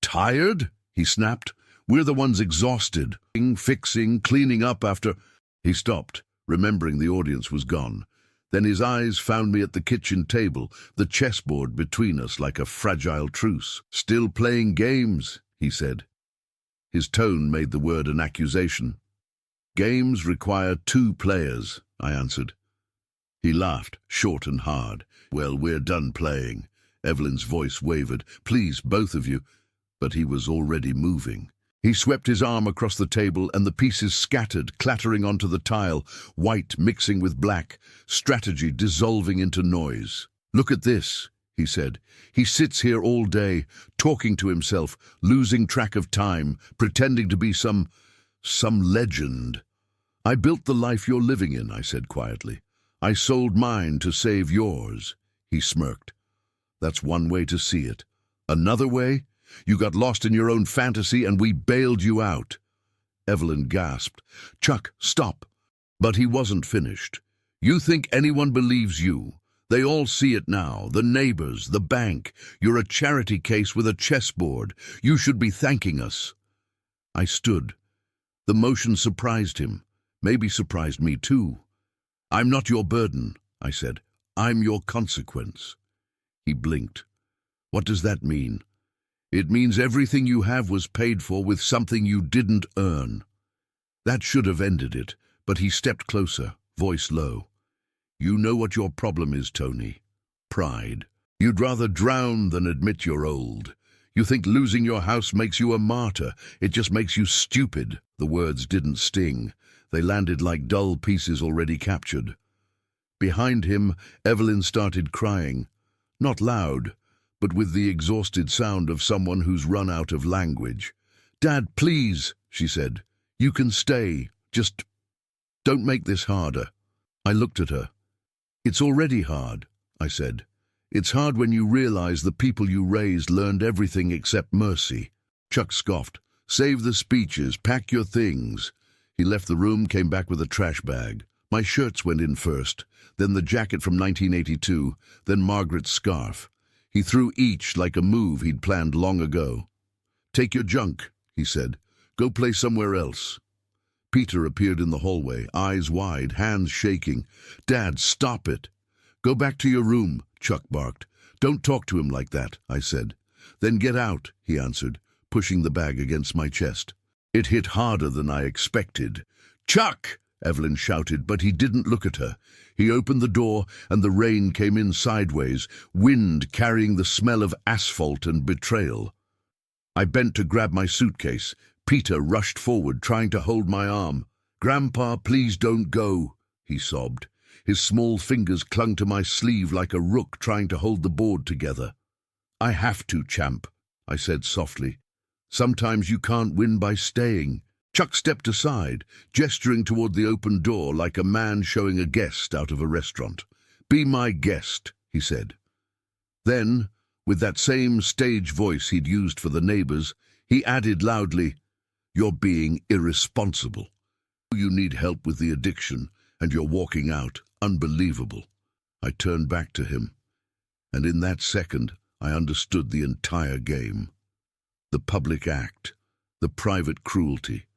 "Tired?" he snapped. "We're the ones exhausted. Fixing, cleaning up after—" He stopped, remembering the audience was gone. Then his eyes found me at the kitchen table, the chessboard between us like a fragile truce. "Still playing games," he said. His tone made the word an accusation. "Games require 2 players," I answered. He laughed, short and hard. "Well, we're done playing." Evelyn's voice wavered. "Please, both of you." But he was already moving. He swept his arm across the table, and the pieces scattered, clattering onto the tile, white mixing with black, strategy dissolving into noise. "Look at this," he said. "He sits here all day, talking to himself, losing track of time, pretending to be some legend." "I built the life you're living in," I said quietly. "I sold mine to save yours." He smirked. "That's one way to see it. Another way? You got lost in your own fantasy and we bailed you out." Evelyn gasped. "Chuck, stop." But he wasn't finished. "You think anyone believes you? They all see it now, the neighbors, the bank. You're a charity case with a chessboard. You should be thanking us." I stood. The motion surprised him, maybe surprised me too. "I'm not your burden," I said. "I'm your consequence." He blinked. "What does that mean?" "It means everything you have was paid for with something you didn't earn." That should have ended it, but he stepped closer, voice low. "You know what your problem is, Tony. Pride. You'd rather drown than admit you're old. You think losing your house makes you a martyr. It just makes you stupid." The words didn't sting. They landed like dull pieces already captured. Behind him, Evelyn started crying. Not loud, but with the exhausted sound of someone who's run out of language. "Dad, please," she said. "You can stay. Just don't make this harder." I looked at her. It's already hard, I said. It's hard when you realize the people you raised learned everything except mercy. Chuck scoffed. Save the speeches, pack your things. He left the room, came back with a trash bag. My shirts went in first, then the jacket from 1982, then Margaret's scarf. He threw each like a move he'd planned long ago. Take your junk, he said. Go play somewhere else. Peter appeared in the hallway, eyes wide, hands shaking. Dad, stop it. Go back to your room, Chuck barked. Don't talk to him like that, I said. Then get out, he answered, pushing the bag against my chest. It hit harder than I expected. Chuck! Evelyn shouted, but he didn't look at her. He opened the door, and the rain came in sideways, wind carrying the smell of asphalt and betrayal. I bent to grab my suitcase. Peter rushed forward, trying to hold my arm. Grandpa, please don't go, he sobbed. His small fingers clung to my sleeve like a rook trying to hold the board together. I have to, champ, I said softly. Sometimes you can't win by staying. Chuck stepped aside, gesturing toward the open door like a man showing a guest out of a restaurant. Be my guest, he said. Then, with that same stage voice he'd used for the neighbors, he added loudly, You're being irresponsible. You need help with the addiction, and you're walking out. Unbelievable. I turned back to him, and in that second I understood the entire game. The public act, the private cruelty,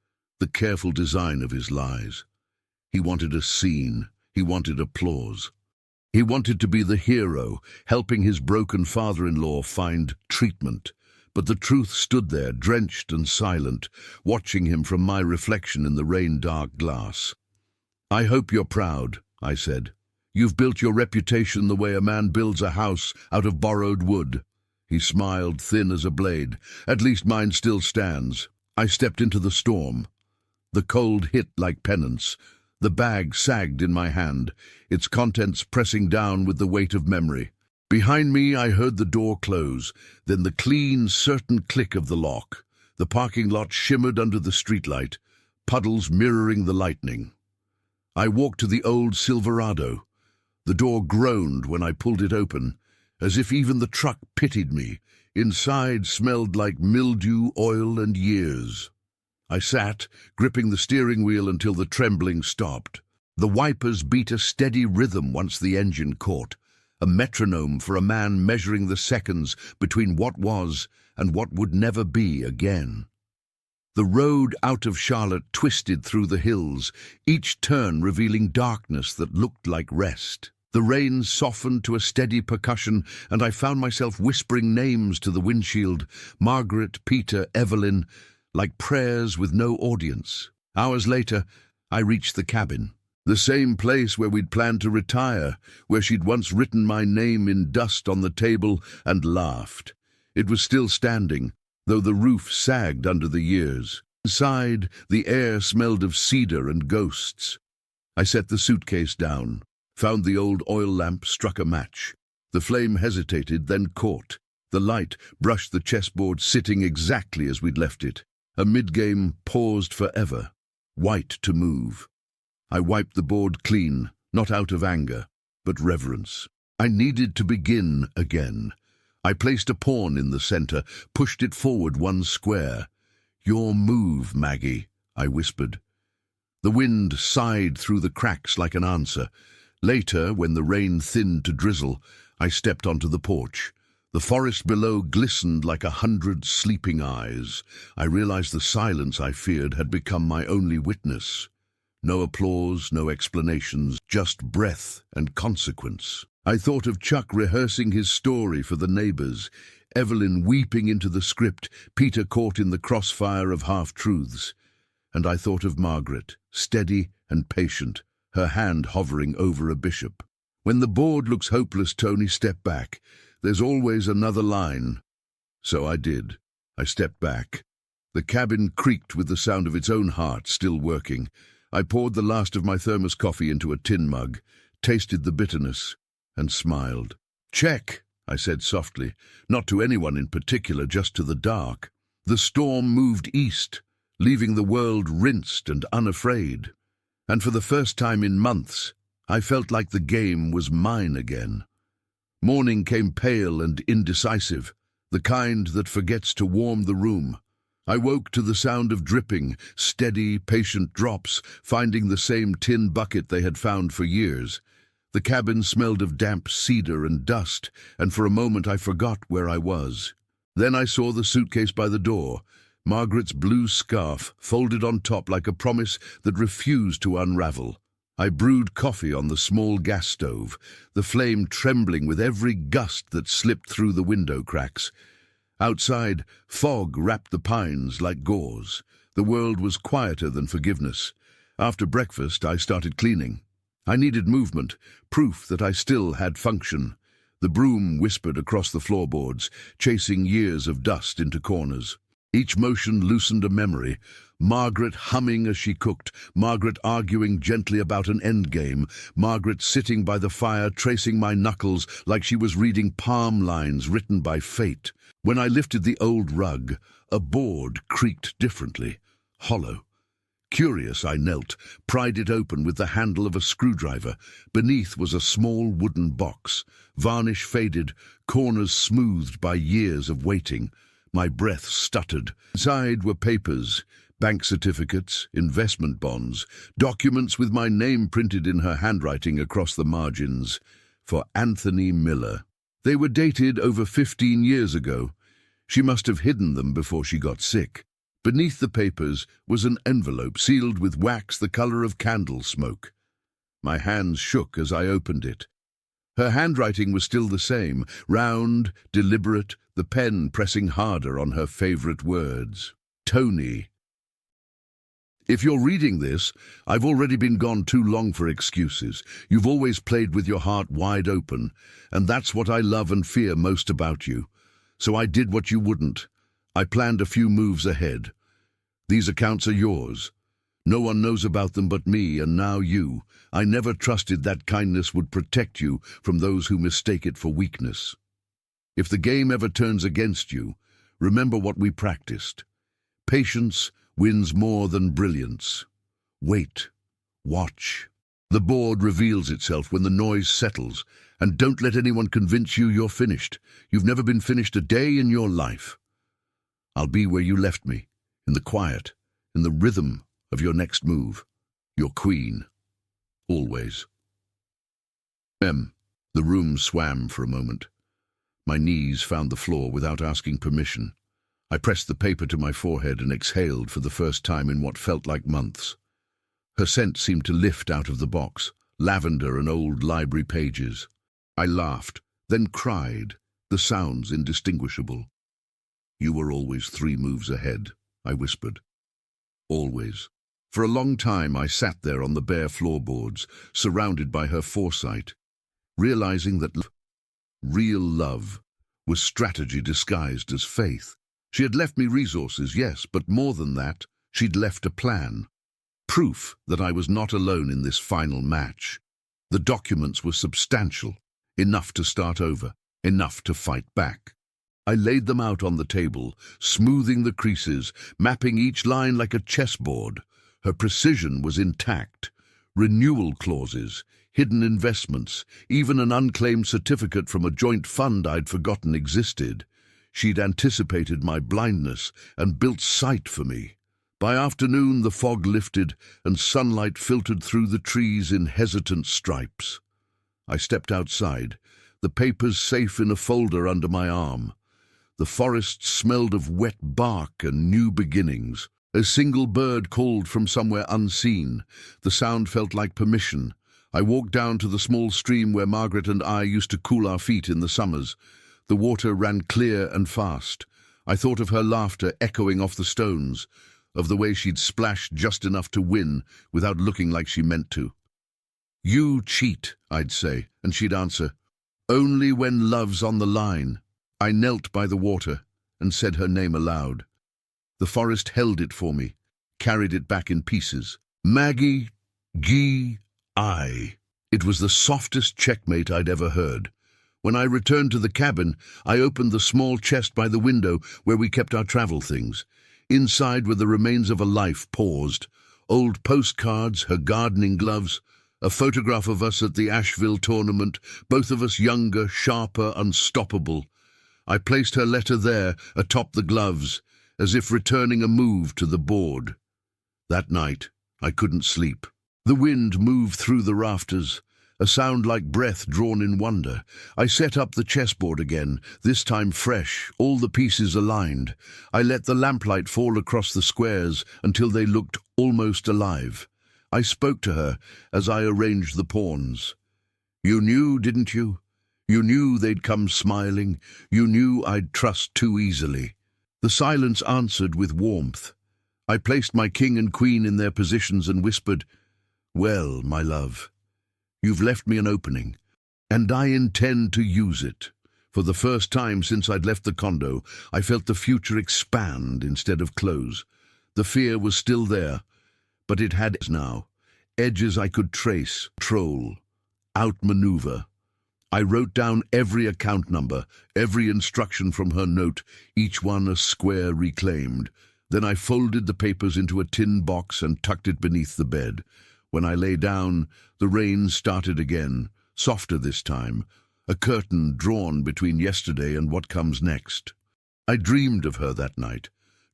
the careful design of his lies. He wanted a scene, he wanted applause. He wanted to be the hero, helping his broken father-in-law find treatment. But the truth stood there, drenched and silent, watching him from my reflection in the rain-dark glass. I hope you're proud, I said. You've built your reputation the way a man builds a house out of borrowed wood. He smiled, thin as a blade. At least mine still stands. I stepped into the storm. The cold hit like penance. The bag sagged in my hand, its contents pressing down with the weight of memory. Behind me I heard the door close, then the clean, certain click of the lock. The parking lot shimmered under the streetlight, puddles mirroring the lightning. I walked to the old Silverado. The door groaned when I pulled it open, as if even the truck pitied me. Inside smelled like mildew, oil, and years. I sat, gripping the steering wheel until the trembling stopped. The wipers beat a steady rhythm once the engine caught, a metronome for a man measuring the seconds between what was and what would never be again. The road out of Charlotte twisted through the hills, each turn revealing darkness that looked like rest. The rain softened to a steady percussion, and I found myself whispering names to the windshield, Margaret, Peter, Evelyn, like prayers with no audience. Hours later, I reached the cabin. The same place where we'd planned to retire, where she'd once written my name in dust on the table and laughed. It was still standing, though the roof sagged under the years. Inside, the air smelled of cedar and ghosts. I set the suitcase down, found the old oil lamp, struck a match. The flame hesitated, then caught. The light brushed the chessboard, sitting exactly as we'd left it. A mid-game paused forever, white to move. I wiped the board clean, not out of anger, but reverence. I needed to begin again. I placed a pawn in the center, pushed it forward one square. Your move, Maggie, I whispered. The wind sighed through the cracks like an answer. Later, when the rain thinned to drizzle, I stepped onto the porch. The forest below glistened like 100 sleeping eyes. I realized the silence I feared had become my only witness. No applause, no explanations, just breath and consequence. I thought of Chuck rehearsing his story for the neighbors, Evelyn weeping into the script, Peter caught in the crossfire of half-truths. And I thought of Margaret, steady and patient, her hand hovering over a bishop. When the board looks hopeless, Tony, step back. There's always another line. So I did. I stepped back. The cabin creaked with the sound of its own heart still working. I poured the last of my thermos coffee into a tin mug, tasted the bitterness, and smiled. Check, I said softly, not to anyone in particular, just to the dark. The storm moved east, leaving the world rinsed and unafraid. And for the first time in months, I felt like the game was mine again. Morning came pale and indecisive, the kind that forgets to warm the room. I woke to the sound of dripping, steady, patient drops, finding the same tin bucket they had found for years. The cabin smelled of damp cedar and dust, and for a moment I forgot where I was. Then I saw the suitcase by the door, Margaret's blue scarf folded on top like a promise that refused to unravel. I brewed coffee on the small gas stove, the flame trembling with every gust that slipped through the window cracks. Outside, fog wrapped the pines like gauze. The world was quieter than forgiveness. After breakfast, I started cleaning. I needed movement, proof that I still had function. The broom whispered across the floorboards, chasing years of dust into corners. Each motion loosened a memory. Margaret humming as she cooked, Margaret arguing gently about an endgame, Margaret sitting by the fire tracing my knuckles like she was reading palm lines written by fate. When I lifted the old rug, a board creaked differently, hollow. Curious, I knelt, pried it open with the handle of a screwdriver. Beneath was a small wooden box, varnish faded, corners smoothed by years of waiting. My breath stuttered. Inside were papers, bank certificates, investment bonds, documents with my name printed in her handwriting across the margins. For Anthony Miller. They were dated over 15 years ago. She must have hidden them before she got sick. Beneath the papers was an envelope sealed with wax the color of candle smoke. My hands shook as I opened it. Her handwriting was still the same, round, deliberate, the pen pressing harder on her favorite words. Tony. If you're reading this, I've already been gone too long for excuses. You've always played with your heart wide open, and that's what I love and fear most about you. So I did what you wouldn't. I planned a few moves ahead. These accounts are yours. No one knows about them but me, and now you. I never trusted that kindness would protect you from those who mistake it for weakness. If the game ever turns against you, remember what we practiced. Patience wins more than brilliance. Wait. Watch. The board reveals itself when the noise settles, and don't let anyone convince you you're finished. You've never been finished a day in your life. I'll be where you left me, in the quiet, in the rhythm of your next move. Your queen. Always. The room swam for a moment. My knees found the floor without asking permission. I pressed the paper to my forehead and exhaled for the first time in what felt like months. Her scent seemed to lift out of the box, lavender and old library pages. I laughed, then cried, the sounds indistinguishable. You were always 3 moves ahead, I whispered. Always. For a long time I sat there on the bare floorboards, surrounded by her foresight, realizing that real love was strategy disguised as faith. She had left me resources, yes, but more than that, she'd left a plan. Proof that I was not alone in this final match. The documents were substantial, enough to start over, enough to fight back. I laid them out on the table, smoothing the creases, mapping each line like a chessboard. Her precision was intact. Renewal clauses, hidden investments, even an unclaimed certificate from a joint fund I'd forgotten existed. She'd anticipated my blindness and built sight for me. By afternoon the fog lifted and sunlight filtered through the trees in hesitant stripes. I stepped outside, the papers safe in a folder under my arm. The forest smelled of wet bark and new beginnings. A single bird called from somewhere unseen. The sound felt like permission. I walked down to the small stream where Margaret and I used to cool our feet in the summers. The water ran clear and fast. I thought of her laughter echoing off the stones, of the way she'd splash just enough to win without looking like she meant to. You cheat, I'd say, and she'd answer, only when love's on the line. I knelt by the water and said her name aloud. The forest held it for me, carried it back in pieces. Maggie G.I. It was the softest checkmate I'd ever heard. When I returned to the cabin, I opened the small chest by the window where we kept our travel things. Inside were the remains of a life paused. Old postcards, her gardening gloves, A photograph of us at the Asheville tournament, both of us younger, sharper, unstoppable. I placed her letter there, atop the gloves, as if returning a move to the board. That night, I couldn't sleep. The wind moved through the rafters, a sound like breath drawn in wonder. I set up the chessboard again, this time fresh, all the pieces aligned. I let the lamplight fall across the squares until they looked almost alive. I spoke to her as I arranged the pawns. "You knew, didn't you? You knew they'd come smiling. You knew I'd trust too easily." The silence answered with warmth. I placed my king and queen in their positions and whispered, "Well, my love, you've left me an opening, and I intend to use it." For the first time since I'd left the condo, I felt the future expand instead of close. The fear was still there, but it had edges now. Edges I could trace, control, outmaneuver. I wrote down every account number, every instruction from her note, each one a square reclaimed. Then I folded the papers into a tin box and tucked it beneath the bed. When I lay down, the rain started again, softer this time, a curtain drawn between yesterday and what comes next. I dreamed of her that night,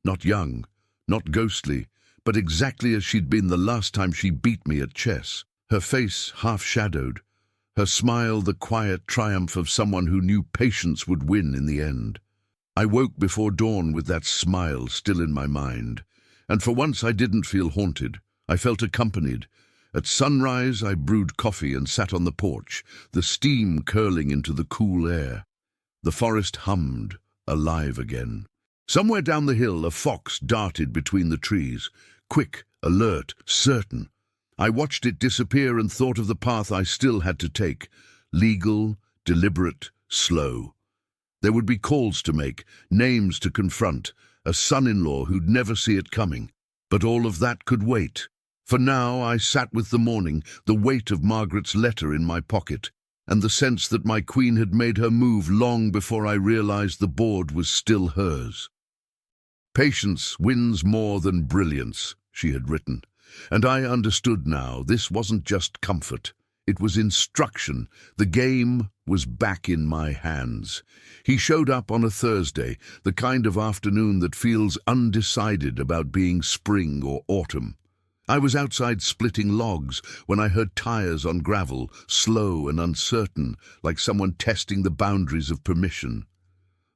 not young, not ghostly, but exactly as she'd been the last time she beat me at chess. Her face half-shadowed, her smile the quiet triumph of someone who knew patience would win in the end. I woke before dawn with that smile still in my mind, and for once I didn't feel haunted. I felt accompanied. At sunrise I brewed coffee and sat on the porch, the steam curling into the cool air. The forest hummed, alive again. Somewhere down the hill a fox darted between the trees, quick, alert, certain. I watched it disappear and thought of the path I still had to take, legal, deliberate, slow. There would be calls to make, names to confront, a son-in-law who'd never see it coming. But all of that could wait. For now I sat with the morning, the weight of Margaret's letter in my pocket, and the sense that my queen had made her move long before I realized the board was still hers. "Patience wins more than brilliance," she had written, and I understood now this wasn't just comfort. It was instruction. The game was back in my hands. He showed up on a Thursday, the kind of afternoon that feels undecided about being spring or autumn. I was outside splitting logs when I heard tires on gravel, slow and uncertain, like someone testing the boundaries of permission.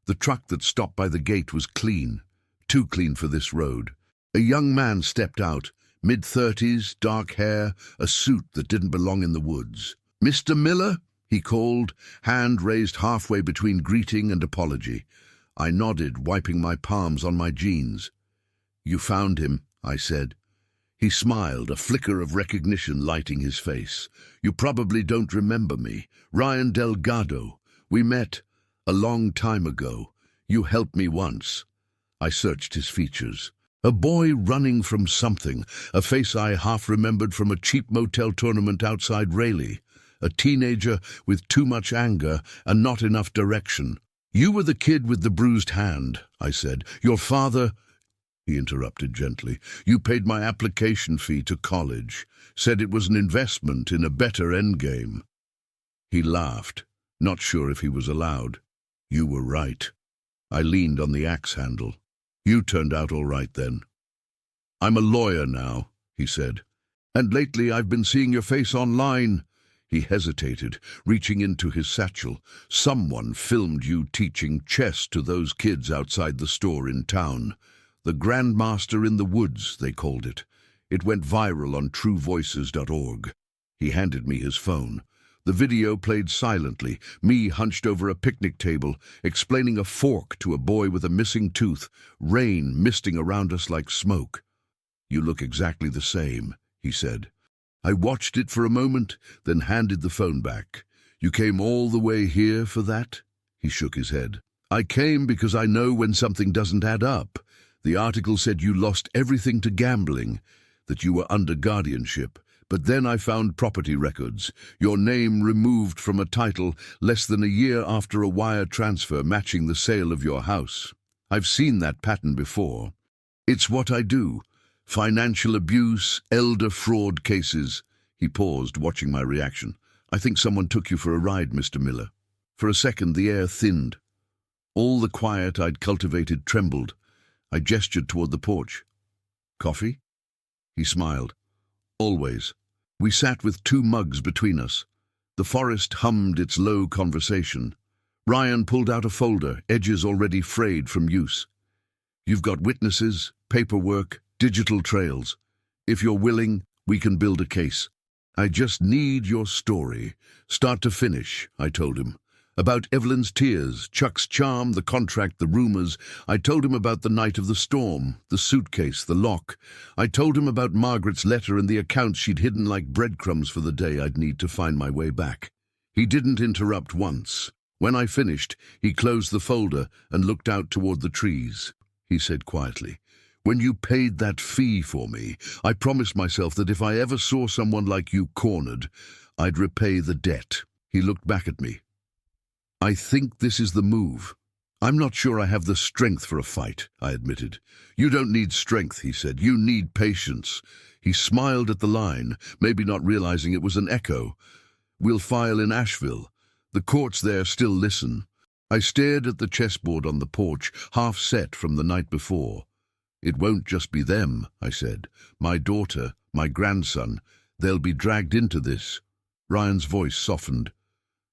The truck that stopped by the gate was clean, too clean for this road. A young man stepped out, mid-30s, dark hair, a suit that didn't belong in the woods. "Mr. Miller?" he called, hand raised halfway between greeting and apology. I nodded, wiping my palms on my jeans. "You found him," I said. He smiled, a flicker of recognition lighting his face. "You probably don't remember me. Ryan Delgado. We met a long time ago. You helped me once." I searched his features. A boy running from something, a face I half remembered from a cheap motel tournament outside Raleigh. A teenager with too much anger and not enough direction. "You were the kid with the bruised hand," I said. "Your father—" He interrupted gently. "You paid my application fee to college, said it was an investment in a better endgame." He laughed, not sure if he was allowed. "You were right." I leaned on the axe handle. "You turned out all right then." "I'm a lawyer now," he said. "And lately I've been seeing your face online." He hesitated, reaching into his satchel. "Someone filmed you teaching chess to those kids outside the store in town. The Grandmaster in the Woods, they called it. It went viral on truevoices.org. He handed me his phone. The video played silently, me hunched over a picnic table, explaining a fork to a boy with a missing tooth, rain misting around us like smoke. "You look exactly the same," he said. I watched it for a moment, then handed the phone back. "You came all the way here for that?" He shook his head. "I came because I know when something doesn't add up. The article said you lost everything to gambling, that you were under guardianship. But then I found property records, your name removed from a title less than a year after a wire transfer matching the sale of your house. I've seen that pattern before. It's what I do. Financial abuse, elder fraud cases." He paused, watching my reaction. "I think someone took you for a ride, Mr. Miller." For a second, the air thinned. All the quiet I'd cultivated trembled. I gestured toward the porch. "Coffee?" He smiled. "Always." We sat with 2 mugs between us. The forest hummed its low conversation. Ryan pulled out a folder, edges already frayed from use. "You've got witnesses, paperwork, digital trails. If you're willing, we can build a case. I just need your story, start to finish," I told him. About Evelyn's tears, Chuck's charm, the contract, the rumors. I told him about the night of the storm, the suitcase, the lock. I told him about Margaret's letter and the accounts she'd hidden like breadcrumbs for the day I'd need to find my way back. He didn't interrupt once. When I finished, he closed the folder and looked out toward the trees. He said quietly, "When you paid that fee for me, I promised myself that if I ever saw someone like you cornered, I'd repay the debt." He looked back at me. "I think this is the move. I'm not sure I have the strength for a fight," I admitted. "You don't need strength," he said. "You need patience." He smiled at the line, maybe not realizing it was an echo. "We'll file in Asheville. The courts there still listen." I stared at the chessboard on the porch, half set from the night before. "It won't just be them," I said. "My daughter, my grandson, they'll be dragged into this." Ryan's voice softened.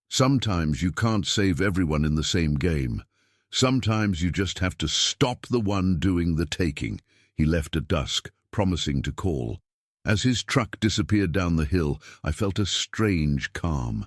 "Sometimes you can't save everyone in the same game. Sometimes you just have to stop the one doing the taking." He left at dusk, promising to call. As his truck disappeared down the hill, I felt a strange calm.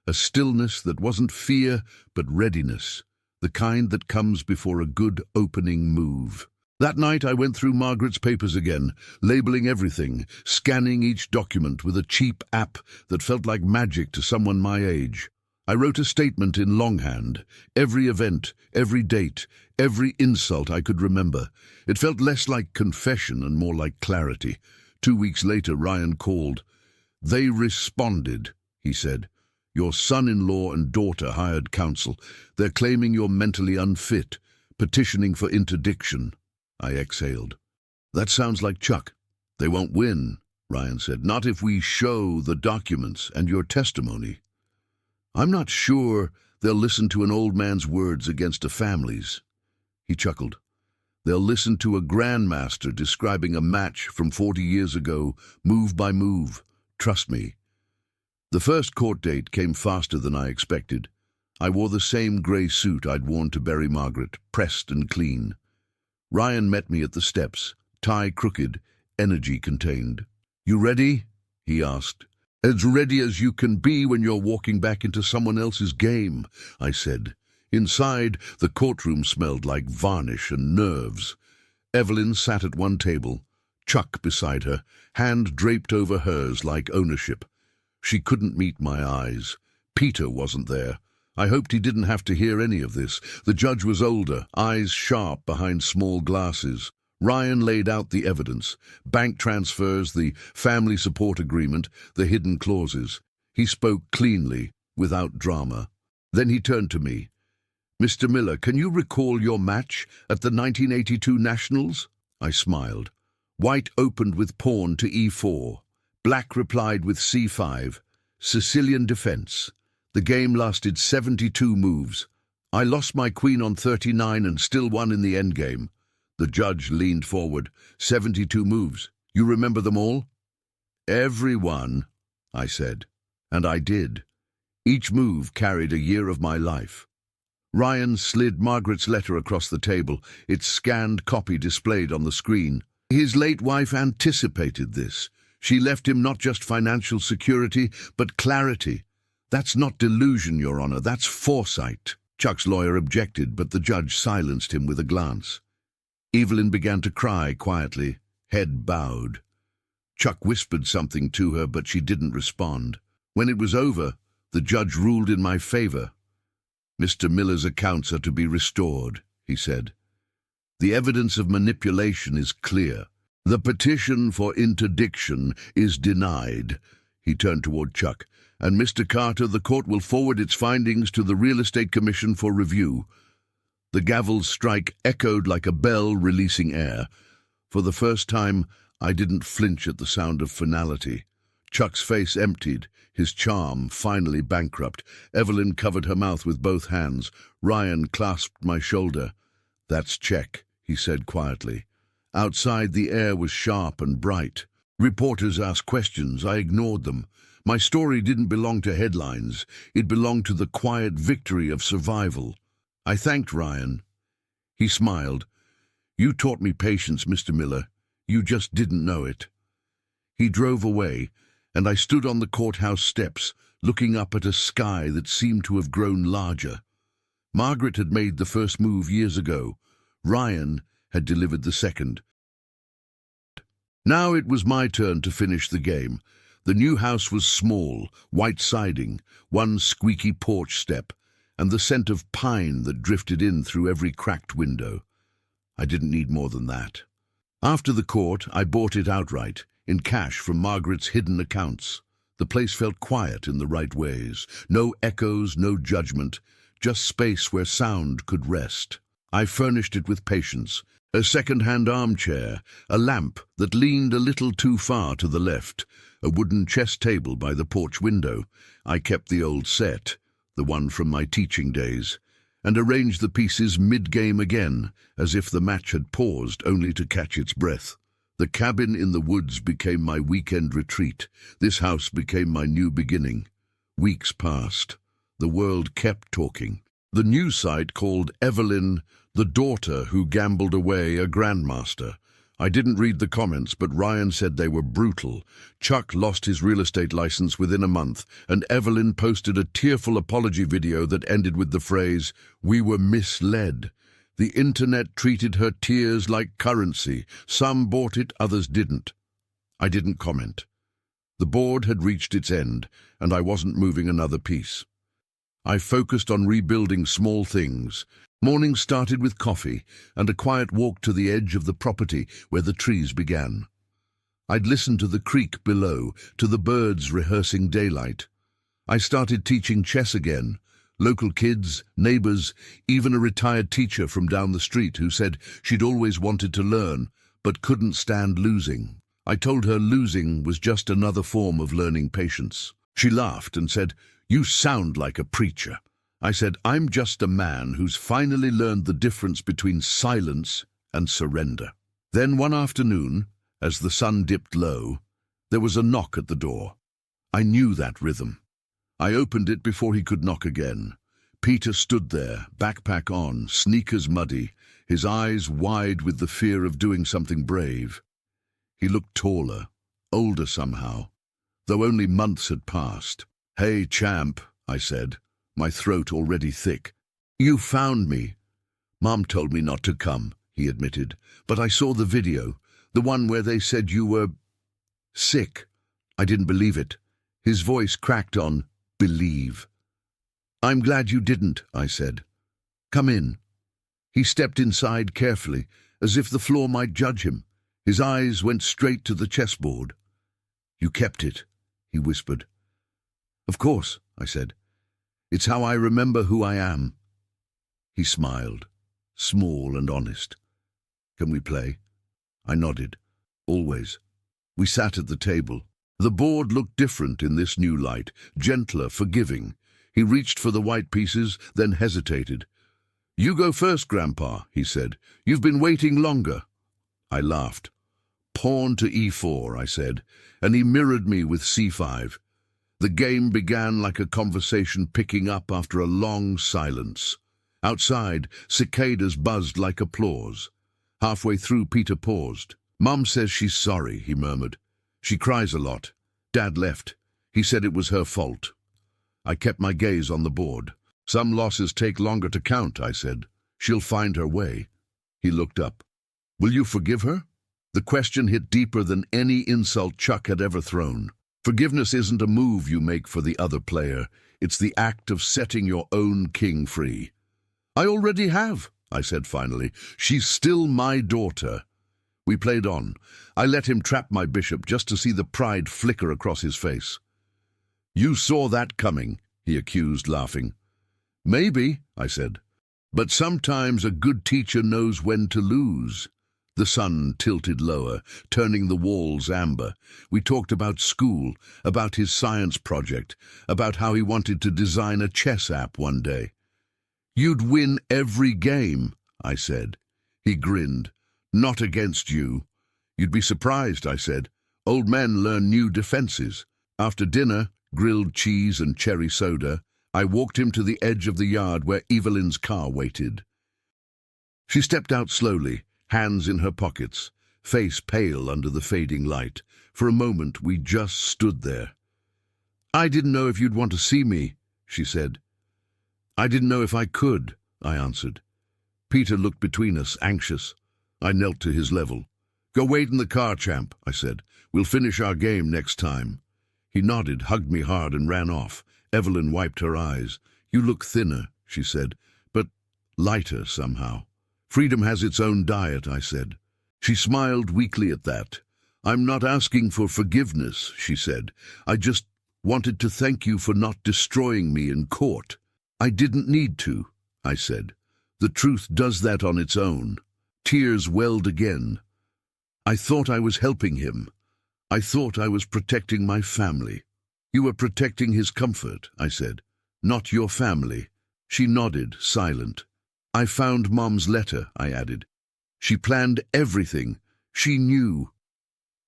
A stillness that wasn't fear, but readiness. The kind that comes before a good opening move. That night I went through Margaret's papers again, labeling everything, scanning each document with a cheap app that felt like magic to someone my age. I wrote a statement in longhand, every event, every date, every insult I could remember. It felt less like confession and more like clarity. 2 weeks later, Ryan called. "They responded," he said. "Your son-in-law and daughter hired counsel. They're claiming you're mentally unfit, petitioning for interdiction." I exhaled. "That sounds like Chuck." "They won't win," Ryan said. "Not if we show the documents and your testimony. I'm not sure they'll listen to an old man's words against a family's." He chuckled. "They'll listen to a grandmaster describing a match from 40 years ago, move by move. Trust me." The first court date came faster than I expected. I wore the same grey suit I'd worn to bury Margaret, pressed and clean. Ryan met me at the steps, tie crooked, energy contained. "You ready?" he asked. "As ready as you can be when you're walking back into someone else's game," I said. Inside, the courtroom smelled like varnish and nerves. Evelyn sat at one table, Chuck beside her, hand draped over hers like ownership. She couldn't meet my eyes. Peter wasn't there. I hoped he didn't have to hear any of this. The judge was older, eyes sharp behind small glasses. Ryan laid out the evidence, bank transfers, the family support agreement, the hidden clauses. He spoke cleanly, without drama. Then he turned to me. "Mr. Miller, can you recall your match at the 1982 Nationals?" I smiled. White opened with pawn to e4. Black replied with c5. Sicilian defense. The game lasted 72 moves. I lost my queen on 39 and still won in the endgame. The judge leaned forward. 72 moves. You remember them all?" "Every one," I said. And I did. Each move carried a year of my life. Ryan slid Margaret's letter across the table, its scanned copy displayed on the screen. His late wife anticipated this. She left him not just financial security, but clarity. "That's not delusion, Your Honor, that's foresight." Chuck's lawyer objected, but the judge silenced him with a glance. Evelyn began to cry quietly, head bowed. Chuck whispered something to her, but she didn't respond. When it was over, the judge ruled in my favor. "Mr. Miller's accounts are to be restored," he said. "The evidence of manipulation is clear. The petition for interdiction is denied." He turned toward Chuck. "And Mr. Carter, the court will forward its findings to the Real Estate Commission for review." The gavel's strike echoed like a bell releasing air. For the first time, I didn't flinch at the sound of finality. Chuck's face emptied, his charm finally bankrupt. Evelyn covered her mouth with both hands. Ryan clasped my shoulder. "That's check," he said quietly. Outside, the air was sharp and bright. Reporters asked questions. I ignored them. My story didn't belong to headlines. It belonged to the quiet victory of survival. I thanked Ryan. He smiled. "You taught me patience, Mr. Miller. You just didn't know it." He drove away, and I stood on the courthouse steps, looking up at a sky that seemed to have grown larger. Margaret had made the first move years ago. Ryan had delivered the second. Now it was my turn to finish the game. The new house was small, white siding, one squeaky porch step, and the scent of pine that drifted in through every cracked window. I didn't need more than that. After the court, I bought it outright, in cash from Margaret's hidden accounts. The place felt quiet in the right ways. No echoes, no judgment, just space where sound could rest. I furnished it with patience. A second-hand armchair, a lamp that leaned a little too far to the left, a wooden chess table by the porch window. I kept the old set, the one from my teaching days, and arranged the pieces mid-game again, as if the match had paused only to catch its breath. The cabin in the woods became my weekend retreat. This house became my new beginning. Weeks passed. The world kept talking. The news site called Evelyn the daughter who gambled away a grandmaster. I didn't read the comments, but Ryan said they were brutal. Chuck lost his real estate license within a month, and Evelyn posted a tearful apology video that ended with the phrase, "We were misled." The internet treated her tears like currency. Some bought it, others didn't. I didn't comment. The board had reached its end, and I wasn't moving another piece. I focused on rebuilding small things. Morning started with coffee and a quiet walk to the edge of the property where the trees began. I'd listen to the creek below, to the birds rehearsing daylight. I started teaching chess again. Local kids, neighbors, even a retired teacher from down the street who said she'd always wanted to learn, but couldn't stand losing. I told her losing was just another form of learning patience. She laughed and said, "You sound like a preacher." I said, "I'm just a man who's finally learned the difference between silence and surrender." Then one afternoon, as the sun dipped low, there was a knock at the door. I knew that rhythm. I opened it before he could knock again. Peter stood there, backpack on, sneakers muddy, his eyes wide with the fear of doing something brave. He looked taller, older somehow, though only months had passed. "Hey, champ," I said, my throat already thick. "You found me." "Mom told me not to come," he admitted, "but I saw the video, the one where they said you were sick." I didn't believe it. His voice cracked on believe. "I'm glad you didn't," I said. "Come in." He stepped inside carefully, as if the floor might judge him. His eyes went straight to the chessboard. "You kept it," he whispered. "Of course," I said. "It's how I remember who I am." He smiled, small and honest. "Can we play?" I nodded. "Always." We sat at the table. The board looked different in this new light, gentler, forgiving. He reached for the white pieces, then hesitated. "You go first, Grandpa," he said. "You've been waiting longer." I laughed. "Pawn to e4, I said, and he mirrored me with c5. The game began like a conversation picking up after a long silence. Outside, cicadas buzzed like applause. Halfway through, Peter paused. "Mom says she's sorry," he murmured. "She cries a lot. Dad left. He said it was her fault." I kept my gaze on the board. "Some losses take longer to count," I said. "She'll find her way." He looked up. "Will you forgive her?" The question hit deeper than any insult Chuck had ever thrown. Forgiveness isn't a move you make for the other player. It's the act of setting your own king free. "I already have," I said finally. "She's still my daughter." We played on. I let him trap my bishop just to see the pride flicker across his face. "You saw that coming," he accused, laughing. "Maybe," I said. "But sometimes a good teacher knows when to lose." The sun tilted lower, turning the walls amber. We talked about school, about his science project, about how he wanted to design a chess app one day. "You'd win every game," I said. He grinned. "Not against you." "You'd be surprised," I said. "Old men learn new defenses." After dinner, grilled cheese and cherry soda, I walked him to the edge of the yard where Evelyn's car waited. She stepped out slowly, hands in her pockets, face pale under the fading light. For a moment, we just stood there. "I didn't know if you'd want to see me," she said. "I didn't know if I could," I answered. Peter looked between us, anxious. I knelt to his level. "Go wait in the car, champ," I said. "We'll finish our game next time." He nodded, hugged me hard, and ran off. Evelyn wiped her eyes. "You look thinner," she said, "but lighter somehow." "Freedom has its own diet," I said. She smiled weakly at that. "I'm not asking for forgiveness," she said. "I just wanted to thank you for not destroying me in court." "I didn't need to," I said. "The truth does that on its own." Tears welled again. "I thought I was helping him. I thought I was protecting my family." "You were protecting his comfort," I said. "Not your family." She nodded, silent. "I found Mom's letter," I added. "She planned everything. She knew."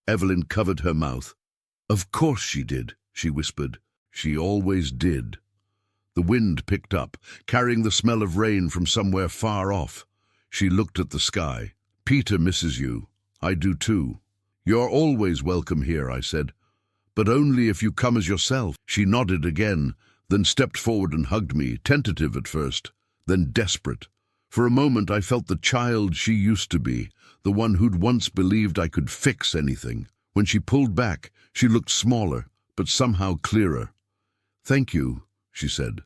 Evelyn covered her mouth. "Of course she did," she whispered. "She always did." The wind picked up, carrying the smell of rain from somewhere far off. She looked at the sky. "Peter misses you. I do too." "You're always welcome here," I said. "But only if you come as yourself." She nodded again, then stepped forward and hugged me, tentative at first, then desperate. For a moment I felt the child she used to be, the one who'd once believed I could fix anything. When she pulled back, she looked smaller, but somehow clearer. "Thank you," she said.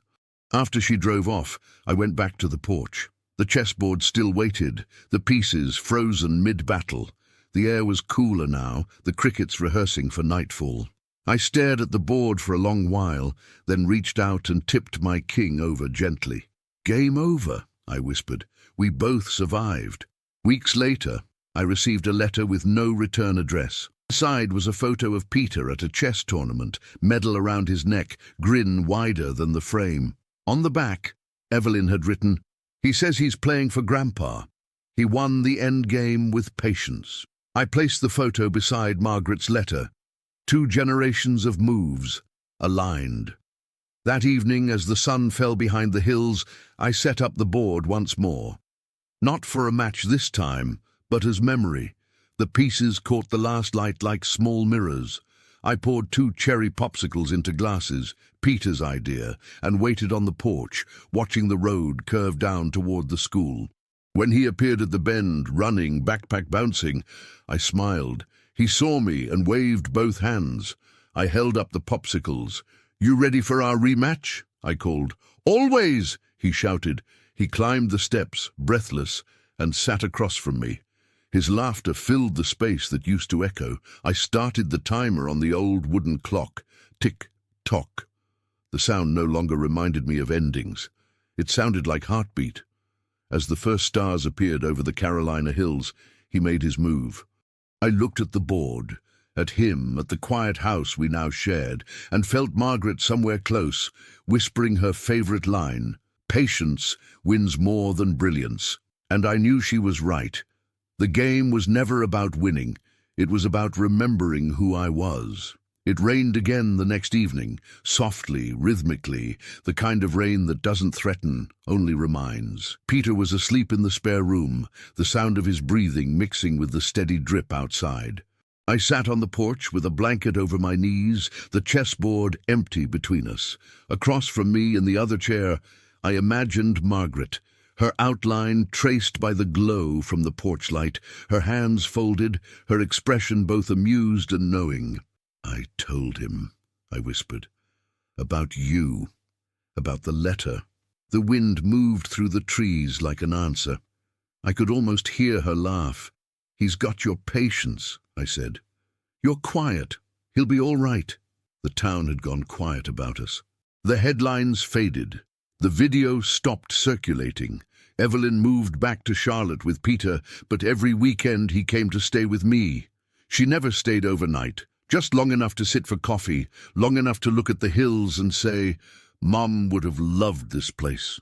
After she drove off, I went back to the porch. The chessboard still waited, the pieces frozen mid-battle. The air was cooler now, the crickets rehearsing for nightfall. I stared at the board for a long while, then reached out and tipped my king over gently. "Game over," I whispered. "We both survived." Weeks later, I received a letter with no return address. Inside was a photo of Peter at a chess tournament, medal around his neck, grin wider than the frame. On the back, Evelyn had written, "He says he's playing for Grandpa. He won the end game with patience." I placed the photo beside Margaret's letter. 2 generations of moves, aligned. That evening, as the sun fell behind the hills, I set up the board once more. Not for a match this time, but as memory. The pieces caught the last light like small mirrors. I poured 2 cherry popsicles into glasses, Peter's idea, and waited on the porch, watching the road curve down toward the school. When he appeared at the bend, running, backpack bouncing, I smiled. He saw me and waved both hands. I held up the popsicles. "You ready for our rematch?" I called. "Always!" he shouted. He climbed the steps, breathless, and sat across from me. His laughter filled the space that used to echo. I started the timer on the old wooden clock. Tick, tock. The sound no longer reminded me of endings. It sounded like heartbeat. As the first stars appeared over the Carolina hills, he made his move. I looked at the board, at him, at the quiet house we now shared, and felt Margaret somewhere close, whispering her favorite line, "Patience wins more than brilliance." And I knew she was right. The game was never about winning. It was about remembering who I was. It rained again the next evening, softly, rhythmically, the kind of rain that doesn't threaten, only reminds. Peter was asleep in the spare room, the sound of his breathing mixing with the steady drip outside. I sat on the porch with a blanket over my knees, the chessboard empty between us. Across from me in the other chair, I imagined Margaret, her outline traced by the glow from the porch light, her hands folded, her expression both amused and knowing. "I told him," I whispered, "about you, about the letter." The wind moved through the trees like an answer. I could almost hear her laugh. "He's got your patience," I said. "You're quiet. He'll be all right." The town had gone quiet about us. The headlines faded. The video stopped circulating. Evelyn moved back to Charlotte with Peter, but every weekend he came to stay with me. She never stayed overnight, just long enough to sit for coffee, long enough to look at the hills and say, "Mom would have loved this place."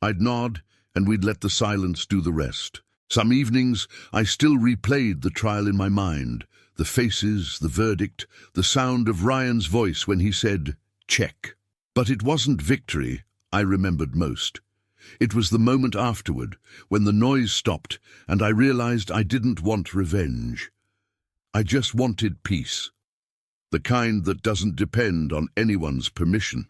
I'd nod, and we'd let the silence do the rest. Some evenings, I still replayed the trial in my mind, the faces, the verdict, the sound of Ryan's voice when he said, "Check." But it wasn't victory I remembered most. It was the moment afterward, when the noise stopped and I realized I didn't want revenge. I just wanted peace, the kind that doesn't depend on anyone's permission.